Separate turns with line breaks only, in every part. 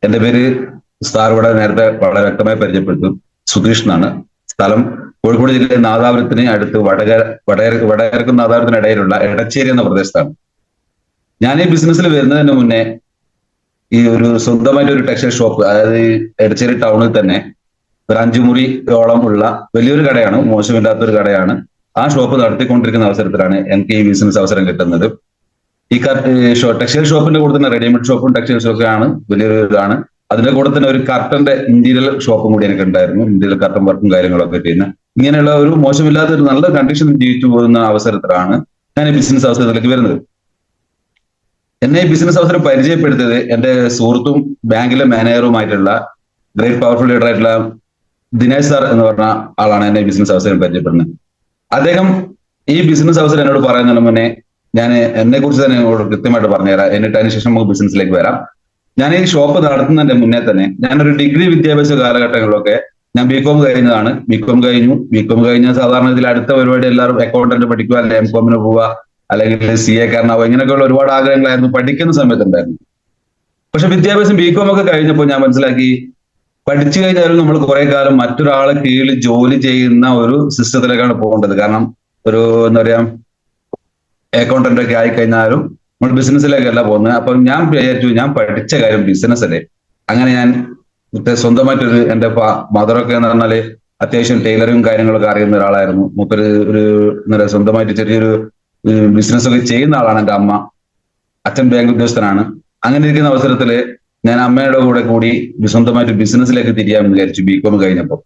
എന്റെ പേര് സാർ ഇവിടെ നേരത്തെ വളരെ വ്യക്തമായി പരിചയപ്പെട്ടു. സുധീഷ് എന്നാണ്. സ്ഥലം കോഴിക്കോട് ജില്ലയിലെ നാദാപുരത്തിന് അടുത്ത് വടകരക്കും നാദാപുരത്തിന് ഇടയിലുള്ള എടച്ചേരി എന്ന പ്രദേശത്താണ്. ഞാൻ ഈ ബിസിനസ്സിൽ വരുന്നതിന് മുന്നേ ഈ ഒരു സ്വന്തമായിട്ട് ഒരു ടെക്സ്റ്റൈൽ ഷോപ്പ്, അതായത് ഈ എടച്ചേരി ടൗണിൽ തന്നെ ഒരു 5 മുറിയോളം ഉള്ള വലിയൊരു കടയാണ്, മോശമില്ലാത്തൊരു കടയാണ്. ആ ഷോപ്പ് നടത്തിക്കൊണ്ടിരിക്കുന്ന അവസരത്തിലാണ് എനിക്ക് ഈ ബിസിനസ് അവസരം കിട്ടുന്നത്. ഈ ടെക്സ്റ്റൈൽ ഷോപ്പിന്റെ കൂടെ തന്നെ റെഡിമെയ്ഡ് ഷോപ്പും ടെക്സ്റ്റൈൽ ഷോപ്പും ആണ് വലിയൊരു ഇതാണ്. അതിന്റെ കൂടെ തന്നെ ഒരു കർട്ടന്റെ ഇന്റീരിയർ ഷോപ്പും കൂടി എനിക്ക് ഉണ്ടായിരുന്നു. ഇന്റീരിയർ കർട്ടൻ വർക്കും കാര്യങ്ങളൊക്കെ ചെയ്യുന്ന ഇങ്ങനെയുള്ള ഒരു മോശമില്ലാത്ത ഒരു നല്ല കണ്ടീഷനിൽ ജീവിച്ചു പോകുന്ന അവസരത്തിലാണ് ഞാൻ ഈ ബിസിനസ് അവസരത്തിലേക്ക് വരുന്നത്. എന്നെ ഈ ബിസിനസ് അവസരം പരിചയപ്പെടുത്തിയത് എന്റെ സുഹൃത്തും ബാങ്കിലെ മാനേജറുമായിട്ടുള്ള ഗ്രേറ്റ് പവർഫുൾ ലീഡർ ആയിട്ടുള്ള ദിനേശ് സാർ എന്ന് പറഞ്ഞ ആളാണ് എന്നെ ഈ ബിസിനസ് അവസരം പരിചയപ്പെടുന്നത്. അദ്ദേഹം ഈ ബിസിനസ് അവസരം എന്നോട് പറയുന്നതിന് മുന്നേ ഞാൻ എന്നെ കുറിച്ച് തന്നെ എന്നോട് കൃത്യമായിട്ട് പറഞ്ഞുതരാം. എന്നിട്ട് അതിന് ശേഷം നമുക്ക് ബിസിനസ്സിലേക്ക് വരാം. ഞാൻ ഈ ഷോപ്പ് നടത്തുന്നതിന്റെ മുന്നേ തന്നെ ഞാനൊരു ഡിഗ്രി വിദ്യാഭ്യാസ കാലഘട്ടങ്ങളിലൊക്കെ ഞാൻ ബികോം കഴിഞ്ഞതാണ്. ബികോം കഴിഞ്ഞ സാധാരണ ഇതിൽ അടുത്ത പരിപാടി എല്ലാവരും അക്കൗണ്ടന്റ് പഠിക്കുക, അല്ലെങ്കിൽ എംകോമിന് പോവുക, അല്ലെങ്കിൽ CA കാരനാവുക, ഇങ്ങനെയൊക്കെയുള്ള ഒരുപാട് ആഗ്രഹങ്ങളായിരുന്നു പഠിക്കുന്ന സമയത്തുണ്ടായിരുന്നു. പക്ഷെ വിദ്യാഭ്യാസം ബികോം ഒക്കെ കഴിഞ്ഞപ്പോൾ ഞാൻ മനസ്സിലാക്കി, പഠിച്ചു കഴിഞ്ഞാലും നമ്മൾ കുറെ കാലം മറ്റൊരാളെ കീഴിൽ ജോലി ചെയ്യുന്ന ഒരു സിസ്റ്റത്തിലേക്കാണ് പോകേണ്ടത്. കാരണം ഒരു എന്താ പറയാ അക്കൗണ്ടന്റ് ഒക്കെ ആയിക്കഴിഞ്ഞാലും നമ്മൾ ബിസിനസ്സിലേക്കല്ല പോകുന്നത്. അപ്പൊ ഞാൻ വിചാരിച്ചു, ഞാൻ പഠിച്ച കാര്യം ബിസിനസ് അല്ലേ. അങ്ങനെ ഞാൻ സ്വന്തമായിട്ടൊരു എന്റെ മദറൊക്കെ എന്ന് പറഞ്ഞാല് അത്യാവശ്യം ടൈലറിങ് കാര്യങ്ങളൊക്കെ അറിയുന്ന ഒരാളായിരുന്നു. മൂപ്പര് ഒരു എന്താ പറയുക സ്വന്തമായിട്ട് ചെറിയൊരു ബിസിനസ് ഒക്കെ ചെയ്യുന്ന ആളാണ് എന്റെ അമ്മ. അച്ഛൻ ബാങ്ക് ഉദ്യോഗസ്ഥനാണ്. അങ്ങനെ ഇരിക്കുന്ന അവസരത്തില് ഞാൻ അമ്മയുടെ കൂടെ കൂടി സ്വന്തമായിട്ട് ബിസിനസ്സിലേക്ക് തിരിയാമെന്ന് വിചാരിച്ചു ബികോം കഴിഞ്ഞപ്പോൾ.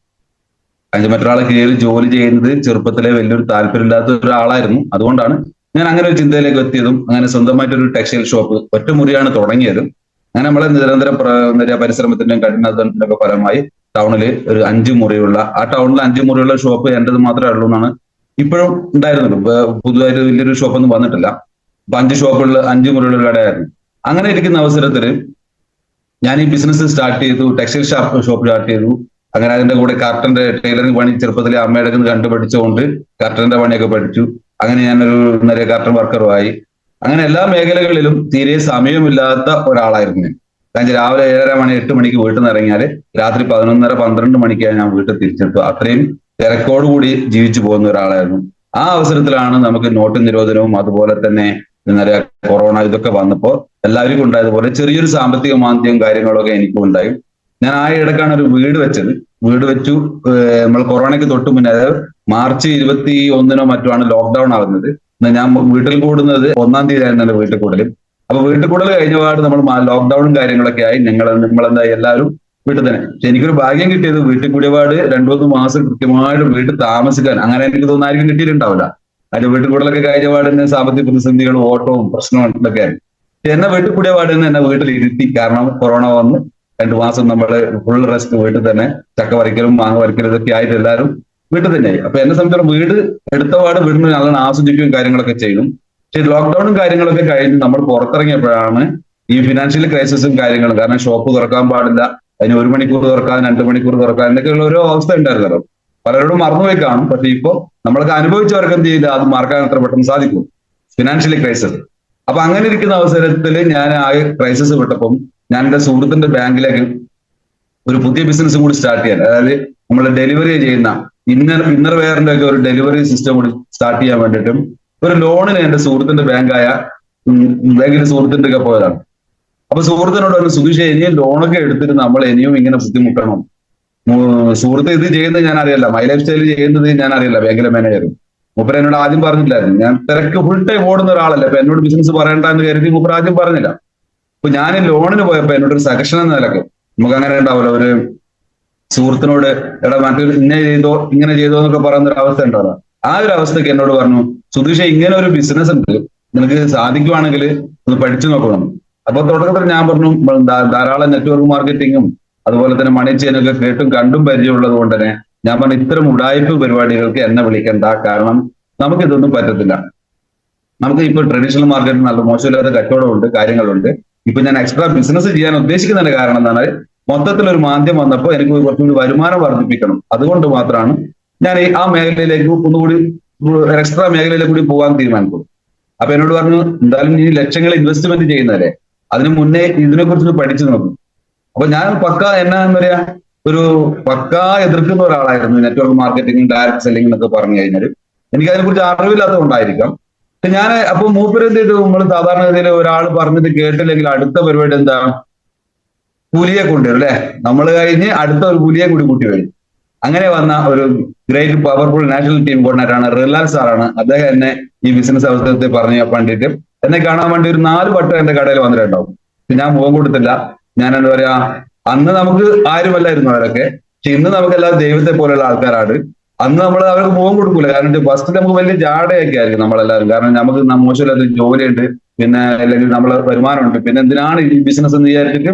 അതിന് മറ്റൊരാളെ കീഴിൽ ജോലി ചെയ്യുന്നത് ചെറുപ്പത്തിലെ വലിയൊരു താല്പര്യമില്ലാത്ത ഒരാളായിരുന്നു. അതുകൊണ്ടാണ് ഞാൻ അങ്ങനെ ഒരു ചിന്തയിലേക്ക് എത്തിയതും അങ്ങനെ സ്വന്തമായിട്ടൊരു ടെക്സ്റ്റൈൽ ഷോപ്പ് ഒറ്റമുറിയാണ് തുടങ്ങിയതും. അങ്ങനെ നമ്മളെ നിരന്തര പരിശ്രമത്തിന്റെയും കഠിനാധ്വാനത്തിന്റെയും ഒക്കെ ഫലമായി ടൗണില് ഒരു 5 മുറിയുള്ള ആ ടൗണിൽ 5 മുറിയുള്ള ഷോപ്പ് എന്റേത് മാത്രമേ ഉള്ളൂ എന്നാണ് ഇപ്പോഴും ഉണ്ടായിരുന്നുള്ളൂ. പുതുതായിട്ട് വലിയൊരു ഷോപ്പൊന്നും വന്നിട്ടില്ല. അപ്പൊ 5 ഷോപ്പുള്ള 5 മുറിയുള്ള ഒരു കടയായിരുന്നു. അങ്ങനെ ഇരിക്കുന്ന അവസരത്തിൽ ഞാൻ ഈ ബിസിനസ് സ്റ്റാർട്ട് ചെയ്തു, ടെക്സ്റ്റൈൽ ഷോപ്പ് സ്റ്റാർട്ട് ചെയ്തു. അങ്ങനെ അതിന്റെ കൂടെ കർട്ടന്റെ ടൈലറിംഗ് പണി ചെറുപ്പത്തിലെ അമ്മയുടെ കണ്ടു പഠിച്ചുകൊണ്ട് കർട്ടന്റെ പണിയൊക്കെ പഠിച്ചു. അങ്ങനെ ഞാനൊരു നിറയെ കർട്ടൻ വർക്കറുമായി. അങ്ങനെ എല്ലാ മേഖലകളിലും തീരെ സമയമില്ലാത്ത ഒരാളായിരുന്നു ഞാൻ. കാരണം രാവിലെ 7:30 മണി 8 മണിക്ക് വീട്ടിൽ നിന്ന് ഇറങ്ങിയാല് രാത്രി 11:30 12 മണിക്കാണ് ഞാൻ വീട്ടിൽ തിരിച്ചെത്തുക. അത്രയും തിരക്കോടുകൂടി ജീവിച്ചു പോകുന്ന ഒരാളായിരുന്നു. ആ അവസരത്തിലാണ് നമുക്ക് നോട്ട് നിരോധനവും അതുപോലെ തന്നെ എന്താ പറയാ കൊറോണ ഇതൊക്കെ വന്നപ്പോൾ എല്ലാവർക്കും ഉണ്ടായതുപോലെ ചെറിയൊരു സാമ്പത്തിക മാന്ദ്യവും കാര്യങ്ങളൊക്കെ എനിക്കും ഉണ്ടായി. ഞാൻ ആ ഇടക്കാണ് ഒരു വീട് വെച്ചത്. വീട് വെച്ചു. നമ്മൾ കൊറോണയ്ക്ക് തൊട്ട് മുന്നേ, അതായത് മാർച്ച് 21-നോ മറ്റോ ആണ് ലോക്ക്ഡൌൺ ആവുന്നത്. ഞാൻ വീട്ടിൽ കൂടുന്നത് 1-ാം തീയതി ആയിരുന്നു എന്റെ വീട്ടിൽ കൂടലും. അപ്പൊ വീട്ടിൽ കൂടൽ കഴിഞ്ഞപാട് നമ്മൾ ലോക്ക്ഡൌണും കാര്യങ്ങളൊക്കെ ആയി നമ്മളെന്തായി എല്ലാവരും വീട്ടിൽ തന്നെ. പക്ഷെ എനിക്കൊരു ഭാഗ്യം കിട്ടിയത് വീട്ടിൽ കൂടിയപാട് 2-3 മാസം കൃത്യമായിട്ട് വീട്ടിൽ താമസിക്കാൻ അങ്ങനെ എനിക്ക് തോന്നായിരിക്കും കിട്ടിയിട്ടുണ്ടാവില്ല. അതിന്റെ വീട്ടിൽ കൂടലൊക്കെ കഴിഞ്ഞപാട് തന്നെ സാമ്പത്തിക പ്രതിസന്ധികളും ഓട്ടവും പ്രശ്നവും ഇതൊക്കെയായിരുന്നു. എന്നെ വീട്ടിൽ കൂടിയപാട് തന്നെ എന്നെ വീട്ടിൽ ഇരുത്തി. കാരണം കൊറോണ വന്ന് 2 മാസം നമ്മള് ഫുൾ റെസ്റ്റ് വീട്ടിൽ തന്നെ, ചക്ക പറിക്കലും മാങ്ങ പറിക്കലും ഇതൊക്കെ ആയിട്ട് എല്ലാവരും വീട്ടിൽ തന്നെയായി. അപ്പൊ എന്നെ സംബന്ധിച്ചിടത്തോളം വീട് എടുത്തപാട് വീടിന് നല്ലോണം ആസ്വദിക്കുകയും കാര്യങ്ങളൊക്കെ ചെയ്യും. പക്ഷെ ലോക്ക്ഡൌണും കാര്യങ്ങളൊക്കെ കഴിഞ്ഞ് നമ്മൾ പുറത്തിറങ്ങിയപ്പോഴാണ് ഈ ഫിനാൻഷ്യൽ ക്രൈസിസും കാര്യങ്ങളും. കാരണം ഷോപ്പ് തുറക്കാൻ പാടില്ല, അതിന് 1 മണിക്കൂർ തുറക്കാൻ 2 മണിക്കൂർ തുറക്കാൻ എന്നൊക്കെയുള്ള ഓരോ അവസ്ഥ ഉണ്ടായിരുന്നല്ലോ. പലരോടും മറന്നുപോയി കാണും. പക്ഷെ ഇപ്പൊ നമ്മളൊക്കെ അനുഭവിച്ചവർക്ക് എന്ത് ചെയ്യില്ല, അത് മറക്കാൻ അത്ര പെട്ടെന്ന് സാധിക്കും. Financially crisis. അപ്പൊ അങ്ങനെ ഇരിക്കുന്ന അവസരത്തിൽ ഞാൻ ആ ക്രൈസിസ് വിട്ടപ്പം ഞാൻ എന്റെ സുഹൃത്തിന്റെ ബാങ്കിലേക്ക് ഒരു പുതിയ ബിസിനസ് കൂടി സ്റ്റാർട്ട് ചെയ്യാൻ, അതായത് നമ്മൾ ഡെലിവറി ചെയ്യുന്ന ഇന്നർ വെയറിന്റെ ഒക്കെ ഒരു ഡെലിവറി സിസ്റ്റം കൂടി സ്റ്റാർട്ട് ചെയ്യാൻ വേണ്ടിയിട്ടും ഒരു ലോണിന് എന്റെ സുഹൃത്തിന്റെ ബാങ്കിലെ സുഹൃത്തിന്റെ ഒക്കെ പോയതാണ്. അപ്പൊ സുഹൃത്തിനോട് പറഞ്ഞു, സുധീഷ് ഇനിയും ലോണൊക്കെ എടുത്തിട്ട് നമ്മൾ ഇനിയും ഇങ്ങനെ ബുദ്ധിമുട്ടണം. സുഹൃത്ത് ഇത് ചെയ്യുന്നത് ഞാൻ അറിയില്ല, മൈ ലൈഫ് സ്റ്റൈൽ ചെയ്യുന്നത് ഞാൻ അറിയില്ല. ബാങ്കിലെ മാനേജറും മൂപ്പര് എന്നോട് ആദ്യം പറഞ്ഞില്ലായിരുന്നു. ഞാൻ തിരക്ക് ഫുൾ ടൈം ഓടുന്ന ഒരാളല്ല. അപ്പൊ എന്നോട് ബിസിനസ് പറയണ്ട എന്ന് കരുതി മൂപ്പര് ആദ്യം പറഞ്ഞില്ല. അപ്പൊ ഞാൻ ലോണിന് പോയപ്പോ എന്നോട് ഒരു സജഷൻ എന്ന നിലക്ക്, നമുക്ക് അങ്ങനെ ഉണ്ടാവില്ല, ഒരു സുഹൃത്തിനോട് എടാ മറ്റൊരു ഇങ്ങനെ ചെയ്തോ എന്നൊക്കെ പറയുന്ന ഒരു അവസ്ഥ ഉണ്ടാവില്ല. ആ ഒരു അവസ്ഥയ്ക്ക് എന്നോട് പറഞ്ഞു, സുധീഷ് ഇങ്ങനെ ഒരു ബിസിനസ് ഉണ്ട്, നിനക്ക് സാധിക്കുവാണെങ്കിൽ ഒന്ന് പഠിച്ചു നോക്കണം. അപ്പൊ തുടക്കത്തിൽ ഞാൻ പറഞ്ഞു, ധാരാളം നെറ്റ്വർക്ക് മാർക്കറ്റിങ്ങും അതുപോലെ തന്നെ മണി ചെയിനൊക്കെ കേട്ടും കണ്ടും പരിചയമുള്ളത് കൊണ്ട് തന്നെ ഞാൻ പറഞ്ഞു, ഇത്തരം ഉടായ്പ പരിപാടികൾക്ക് എന്നെ വിളിക്കണ്ട. കാരണം നമുക്കിതൊന്നും പറ്റത്തില്ല. നമുക്ക് ഇപ്പൊ ട്രഡീഷണൽ മാർക്കറ്റിൽ നല്ല മോശമില്ലാത്ത കച്ചവടമുണ്ട്, കാര്യങ്ങളുണ്ട്. ഇപ്പൊ ഞാൻ എക്സ്ട്രാ ബിസിനസ് ചെയ്യാൻ ഉദ്ദേശിക്കുന്നതിന്റെ കാരണം എന്താണ്, മൊത്തത്തിലൊരു മാന്ദ്യം വന്നപ്പോൾ എനിക്ക് കുറച്ചുകൂടി വരുമാനം വർദ്ധിപ്പിക്കണം. അതുകൊണ്ട് മാത്രമാണ് ഞാൻ ആ മേഖലയിലേക്ക് ഒന്നുകൂടി എക്സ്ട്രാ മേഖലയിലേക്ക് കൂടി പോകാൻ തീരുമാനിക്കും. അപ്പൊ എന്നോട് പറഞ്ഞു, എന്തായാലും ഈ ലക്ഷങ്ങൾ ഇൻവെസ്റ്റ്മെന്റ് ചെയ്യുന്നതല്ലേ, അതിന് മുന്നേ ഇതിനെക്കുറിച്ച് പഠിച്ചു നോക്കും. അപ്പൊ ഞാൻ പക്ക എന്നാ പറയാ ഒരു പക്ക എതിർക്കുന്ന ഒരാളായിരുന്നു നെറ്റ്വർക്ക് മാർക്കറ്റിംഗ്, ഡയറക്ട് സെല്ലിംഗ് എന്നൊക്കെ പറഞ്ഞു കഴിഞ്ഞാൽ. എനിക്ക് അതിനെക്കുറിച്ച് അറിവില്ലാത്തതുകൊണ്ടായിരിക്കാം. പക്ഷെ ഞാൻ അപ്പൊ മൂപ്പര് എന്ത് ചെയ്തു, നമ്മൾ സാധാരണഗതിയിൽ ഒരാൾ പറഞ്ഞത് കേട്ടില്ലെങ്കിൽ അടുത്ത പരിപാടി എന്താ, പുലിയെ കൊണ്ടുവരും അല്ലെ, നമ്മൾ കഴിഞ്ഞ് അടുത്ത ഒരു പുലിയെ കൂടി കൂട്ടി വരും. അങ്ങനെ വന്ന ഒരു ഗ്രേറ്റ് പവർഫുൾ നാഷണൽ ടീം കോർഡിനേറ്ററാണ് റിലാൽ സാറാണ്. അദ്ദേഹം എന്നെ ഈ ബിസിനസ് അവസരത്തെ പറഞ്ഞു വേണ്ടിയിട്ട് എന്നെ കാണാൻ വേണ്ടി ഒരു 4 വട്ടം എന്റെ കടയിൽ വന്നിട്ടുണ്ടാവും. ഞാൻ മുഖം കൊടുത്തില്ല. ഞാൻ എന്താ പറയാ, അന്ന് നമുക്ക് ആരുമല്ലായിരുന്നു അവരൊക്കെ. പക്ഷെ ഇന്ന് നമുക്ക് എല്ലാവരും ദൈവത്തെ പോലെയുള്ള ആൾക്കാരാണ്. അന്ന് നമ്മൾ അവർക്ക് മുഖം കൊടുക്കൂല. കാരണം ഫസ്റ്റ് നമുക്ക് വലിയ ജാടയൊക്കെ ആയിരിക്കും നമ്മളെല്ലാവരും. കാരണം നമുക്ക് മോശമില്ലാത്ത ജോലിയുണ്ട്, പിന്നെ അല്ലെങ്കിൽ നമ്മളെ വരുമാനമുണ്ട്, പിന്നെ എന്തിനാണ് ഈ ബിസിനസ് എന്ന് വിചാരിച്ചിട്ട്.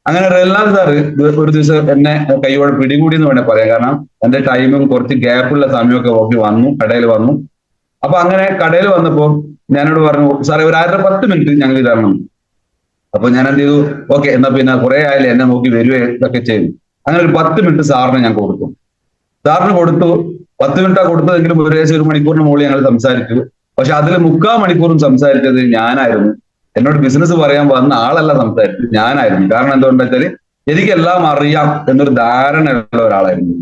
അങ്ങനെ റെല്ലാൽ സാറ് ഒരു ദിവസം എന്നെ കൈയോടെ പിടികൂടി എന്ന് വേണേ പറയാം. കാരണം എന്റെ ടൈമും കുറച്ച് ഗ്യാപ്പുള്ള സമയമൊക്കെ നോക്കി വന്നു, കടയിൽ വന്നു. അപ്പൊ അങ്ങനെ കടയിൽ വന്നപ്പോ ഞാനോട് പറഞ്ഞു, സാറേ ഒരു 10 മിനിറ്റ് ഞങ്ങൾ തരണം. അപ്പൊ ഞാൻ എന്ത് ചെയ്തു, ഓക്കെ എന്നാ പിന്നെ കുറെ ആയാലും എന്നെ നോക്കി വരുവേ ഇതൊക്കെ ചെയ്തു. അങ്ങനെ ഒരു 10 മിനിറ്റ് സാറിന് ഞാൻ കൊടുത്തു. സാറിന് കൊടുത്തു. 10 മിനിറ്റാ കൊടുത്തതെങ്കിലും ഏകദേശം 1 മണിക്കൂറിന് മുകളിൽ ഞങ്ങൾ സംസാരിച്ചു. പക്ഷെ അതിൽ 3/4 മണിക്കൂറും സംസാരിച്ചത് ഞാനായിരുന്നു. എന്നോട് ബിസിനസ് പറയാൻ വന്ന ആളല്ല സംസാരിച്ചത്, ഞാനായിരുന്നു. കാരണം എന്തുകൊണ്ടാ വെച്ചാല് എനിക്കെല്ലാം അറിയാം എന്നൊരു ധാരണയുള്ള ഒരാളായിരുന്നു.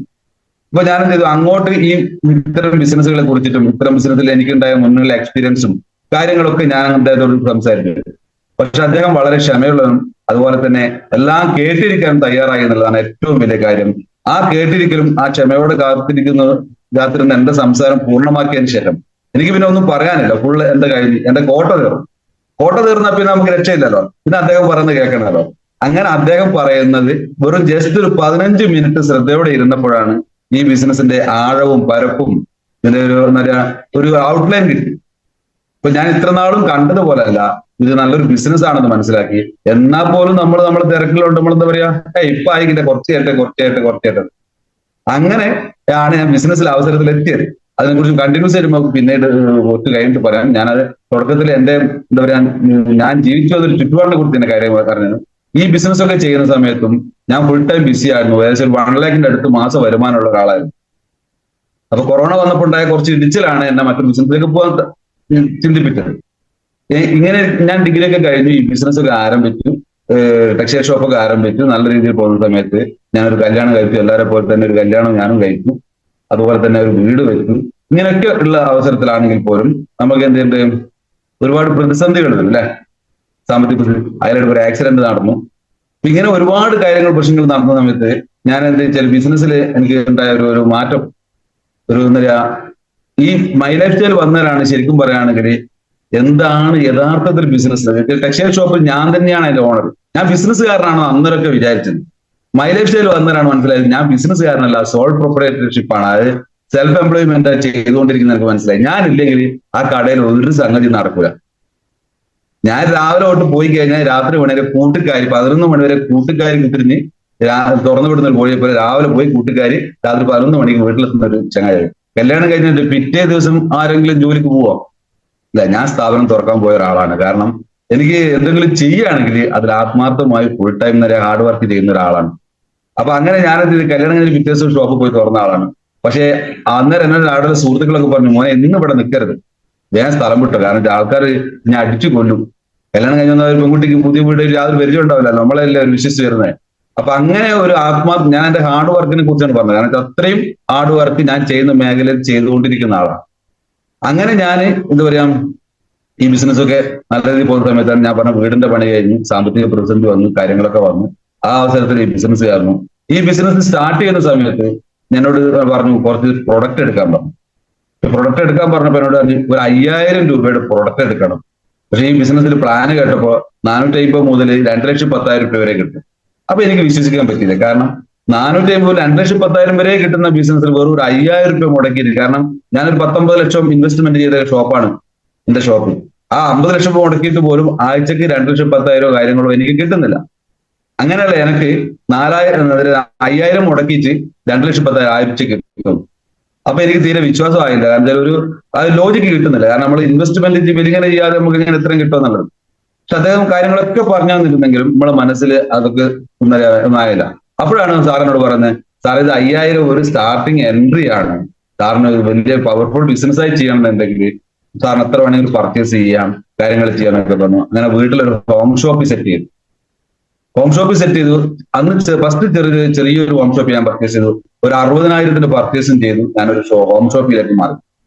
അപ്പൊ ഞാൻ എന്ത് ചെയ്തു, അങ്ങോട്ട് ഈ ഇത്തരം ബിസിനസ്സുകളെ കുറിച്ചിട്ടും ഇത്തരം ബിസിനസ്സിൽ എനിക്കുണ്ടായ മുന്നുള്ള എക്സ്പീരിയൻസും കാര്യങ്ങളൊക്കെ ഞാൻ അദ്ദേഹത്തോട് സംസാരിച്ചു. പക്ഷെ അദ്ദേഹം വളരെ ക്ഷമയുള്ളതും അതുപോലെ തന്നെ എല്ലാം കേട്ടിരിക്കാൻ തയ്യാറായി എന്നുള്ളതാണ് ഏറ്റവും വലിയ കാര്യം. ആ കേട്ടിരിക്കലും ആ ക്ഷമയോട് കാത്തിരുന്ന എന്റെ സംസാരം പൂർണ്ണമാക്കിയതിന് ശേഷം എനിക്ക് പിന്നെ ഒന്നും പറയാനില്ല. ഫുള്ള് എന്റെ കഴിഞ്ഞ് എന്റെ കോട്ട തീർന്നാൽ പിന്നെ നമുക്ക് രക്ഷയില്ലല്ലോ. പിന്നെ അദ്ദേഹം പറയുന്നത് കേൾക്കണമല്ലോ. അങ്ങനെ അദ്ദേഹം പറയുന്നത് വെറും ജസ്റ്റ് ഒരു 15 മിനിറ്റ് ശ്രദ്ധയോടെ ഇരുന്നപ്പോഴാണ് ഈ ബിസിനസിന്റെ ആഴവും പരപ്പും ഇതിന്റെ എന്താ പറയാ ഒരു ഔട്ട്ലൈൻ കിട്ടി. ഇപ്പൊ ഞാൻ ഇത്ര നാളും കണ്ടതുപോലല്ല, ഇത് നല്ലൊരു ബിസിനസ് ആണെന്ന് മനസ്സിലാക്കി. എന്നാൽ പോലും നമ്മൾ തിരക്കിലുണ്ട്, നമ്മൾ എന്താ പറയാ, ഇപ്പൊ ആയിക്കില്ല, കുറച്ചായിട്ട് അങ്ങനെ ആണ് ഞാൻ ബിസിനസ്സിൽ അവസരത്തിൽ എത്തിയത്. അതിനെക്കുറിച്ച് കണ്ടിന്യൂസ് ആയിട്ട് നമുക്ക് പിന്നീട് ഒത്തു കഴിഞ്ഞിട്ട് പറയാം. ഞാനത് തുടക്കത്തിൽ എന്റെ എന്താ പറയാ, ഞാൻ ജീവിച്ചു വന്നൊരു ചുറ്റുപാടിനെ കുറിച്ച് എന്റെ കാര്യം പറഞ്ഞത്. ഈ ബിസിനസ് ഒക്കെ ചെയ്യുന്ന സമയത്തും ഞാൻ ഫുൾ ടൈം ബിസി ആയിരുന്നു. ഏകദേശം 1 lakhന്റെ അടുത്ത് മാസം വരുമാനമുള്ള ഒരാളായിരുന്നു. അപ്പൊ കൊറോണ വന്നപ്പോൾ ഉണ്ടായ കുറച്ച് ഇടിച്ചിലാണ് എന്നെ മറ്റൊരു ബിസിനസ്സിലേക്ക് പോകാൻ ചിന്തിപ്പിച്ചത്. ഇങ്ങനെ ഞാൻ ഡിഗ്രി ഒക്കെ കഴിഞ്ഞു, ഈ ബിസിനസ് ഒക്കെ ആരംഭിച്ചു, ടെക്സ്റ്റൈൽ ഷോപ്പൊക്കെ ആരംഭിച്ചു. നല്ല രീതിയിൽ പോകുന്ന സമയത്ത് ഞാനൊരു കല്യാണം കഴിച്ചു. എല്ലാവരെ പോലെ തന്നെ ഒരു കല്യാണം ഞാനും കഴിച്ചു. അതുപോലെ തന്നെ ഒരു വീട് വെച്ചു. ഇങ്ങനെയൊക്കെ ഉള്ള അവസരത്തിലാണെങ്കിൽ പോലും നമുക്ക് എന്തുണ്ട്, ഒരുപാട് പ്രതിസന്ധികൾ ഉണ്ട് അല്ലെ, സാമ്പത്തിക. അതിലായിട്ട് ഒരു ആക്സിഡന്റ് നടന്നു. ഇങ്ങനെ ഒരുപാട് കാര്യങ്ങൾ, പ്രശ്നങ്ങൾ നടന്ന സമയത്ത് ഞാൻ എന്ത് വെച്ചാൽ ബിസിനസ്സിൽ എനിക്ക് ഉണ്ടായ ഒരു മാറ്റം, ഒരു എന്താ പറയാ, ഈ മൈ ലൈഫ് സ്റ്റൈൽ വന്നവരാണ് ശരിക്കും പറയുകയാണെങ്കിൽ എന്താണ് യഥാർത്ഥത്തിൽ ബിസിനസ്. ടെക്സ്റ്റൈൽ ഷോപ്പിൽ ഞാൻ തന്നെയാണ് അതിന്റെ ഓണർ. ഞാൻ ബിസിനസ്സുകാരനാണോ അന്നേരമൊക്കെ വിചാരിച്ചത്. മൈ ലൈഫ് സ്റ്റൈൽ വന്നവരാണ് മനസ്സിലായത് ഞാൻ ബിസിനസ്സുകാരനല്ല, സോൾ പ്രൊപ്പറേറ്റർഷിപ്പ് ആണ്. അതായത് സെൽഫ് എംപ്ലോയ്മെന്റ് ചെയ്തുകൊണ്ടിരിക്കുന്ന എനിക്ക് മനസ്സിലായി. ഞാനില്ലെങ്കിൽ ആ കടയിൽ ഒരു സംഗതി നടക്കൂല. ഞാൻ രാവിലെ തൊട്ട് പോയി കഴിഞ്ഞാൽ രാത്രി മണി വരെ കൂട്ടുകാരി, 11 മണി വരെ കൂട്ടുകാരി കുത്തിരിഞ്ഞ് തുറന്നു വിടുന്ന ഒരു കോഴിയെ പോലെ രാവിലെ പോയി കൂട്ടുകാരി രാത്രി 11 മണിക്ക് വീട്ടിലെത്തുന്ന ഒരു ചങ്ങായി. കല്യാണം കഴിഞ്ഞിട്ട് പിറ്റേ ദിവസം ആരെങ്കിലും ജോലിക്ക് പോവാം ഇല്ല. ഞാൻ സ്ഥാപനം തുറക്കാൻ പോയ ഒരാളാണ്. കാരണം എനിക്ക് എന്തെങ്കിലും ചെയ്യുകയാണെങ്കിൽ അതിൽ ആത്മാർത്ഥമായി ഫുൾ ടൈം വരെ ഹാർഡ് വർക്ക് ചെയ്യുന്ന ഒരാളാണ്. അപ്പൊ അങ്ങനെ ഞാനത് കല്യാണം കഴിഞ്ഞ് പിറ്റേ ദിവസം ഷോപ്പിൽ പോയി തുറന്ന ആളാണ്. പക്ഷെ അന്നേരം എന്നോട് നാട്ടിലെ സുഹൃത്തുക്കളൊക്കെ പറഞ്ഞു, മോനെ ഇന്ന് ഇവിടെ നിൽക്കരുത്, വേഗം സ്ഥലം വിട്ടു. കാരണം ആൾക്കാർ ഞാൻ അടിച്ചു കൊല്ലും. കല്യാണം കഴിഞ്ഞ ഒരു പെൺകുട്ടിക്ക് പുതിയ വീട് യാതൊരു പരിചയം ഉണ്ടാവില്ല, നമ്മളെല്ലാം വിശ്വസിച്ച് വരുന്നത്. അപ്പൊ അങ്ങനെ ഒരു ഞാൻ എന്റെ ഹാർഡ് വർക്കിനെ കുറിച്ചാണ് പറഞ്ഞത്. കാരണം അത്രയും ഹാർഡ് വർക്ക് ഞാൻ ചെയ്യുന്ന മേഖലയിൽ ചെയ്തുകൊണ്ടിരിക്കുന്ന ആളാണ്. അങ്ങനെ ഞാൻ എന്താ പറയാ, ഈ ബിസിനസ്സൊക്കെ നല്ല രീതിയിൽ പോകുന്ന സമയത്താണ് ഞാൻ പറഞ്ഞ വീടിന്റെ പണി കഴിഞ്ഞ് സാമ്പത്തിക പ്രതിസന്ധി വന്നു, കാര്യങ്ങളൊക്കെ വന്നു. ആ അവസരത്തിൽ ഈ ബിസിനസ് ചേർന്നു. ഈ ബിസിനസ് സ്റ്റാർട്ട് ചെയ്യുന്ന സമയത്ത് എന്നോട് പറഞ്ഞു കുറച്ച് പ്രൊഡക്റ്റ് എടുക്കാൻ പറഞ്ഞു. പ്രൊഡക്റ്റ് എടുക്കാൻ പറഞ്ഞപ്പോൾ എന്നോട് പറഞ്ഞു ഒരു 5000 രൂപയുടെ പ്രൊഡക്റ്റ് എടുക്കണം. പക്ഷേ ഈ ബിസിനസ്സിൽ പ്ലാന് കേട്ടപ്പോൾ 450 മുതൽ 2,10,000 രൂപ വരെ കിട്ടും. അപ്പൊ എനിക്ക് വിശ്വസിക്കാൻ പറ്റില്ല. കാരണം 450 2,10,000 വരെ കിട്ടുന്ന ബിസിനസ്സിൽ വെറും ഒരു 5000 രൂപ മുടക്കിയിട്ട്, കാരണം ഞാനൊരു 19 ലക്ഷം ഇൻവെസ്റ്റ്മെന്റ് ചെയ്ത ഷോപ്പാണ് എന്റെ ഷോപ്പ്. ആ 50 ലക്ഷം രൂപ മുടക്കിയിട്ട് പോലും ആഴ്ചക്ക് 2,10,000 കാര്യങ്ങളോ എനിക്ക് കിട്ടുന്നില്ല. അങ്ങനെയല്ല, എനിക്ക് 5000 മുടക്കിയിട്ട് 2,10,000 ആഴ്ചക്ക് കിട്ടും. അപ്പൊ എനിക്ക് തീരെ വിശ്വാസമായില്ല. കാരണം അത് ലോജിക്ക് കിട്ടുന്നില്ല. കാരണം നമ്മൾ ഇൻവെസ്റ്റ്മെന്റ് ഇങ്ങനെ ചെയ്യാതെ നമുക്ക് ഇങ്ങനെ എത്രയും കിട്ടുമെന്നുള്ളത്. പക്ഷെ അദ്ദേഹം കാര്യങ്ങളൊക്കെ പറഞ്ഞു തന്നിരുന്നെങ്കിലും നമ്മളെ മനസ്സിൽ അതൊക്കെ ഒന്നായില്ല. അപ്പോഴാണ് സാറിനോട് പറയുന്നത്, സാർ ഇത് 5000 ഒരു സ്റ്റാർട്ടിങ് എൻട്രി ആണ്. സാറിന് വലിയ പവർഫുൾ ബിസിനസ് ആയി ചെയ്യണമെന്നുണ്ടെങ്കിൽ സാറിന് എത്ര വേണമെങ്കിലും പർച്ചേസ് ചെയ്യാം, കാര്യങ്ങൾ ചെയ്യാനൊക്കെ പറഞ്ഞു. അങ്ങനെ വീട്ടിലൊരു ഹോം ഷോപ്പ് സെറ്റ് ചെയ്തു. ഹോം ഷോപ്പ് സെറ്റ് ചെയ്തു. അന്ന് ഫസ്റ്റ് ചെറിയൊരു ഹോം ഷോപ്പ് ഞാൻ പർച്ചേസ് ചെയ്തു. ഒരു 60,000 പർച്ചേസും ചെയ്തു. ഞാനൊരു ഹോം ഷോപ്പിലേക്ക് മാറി.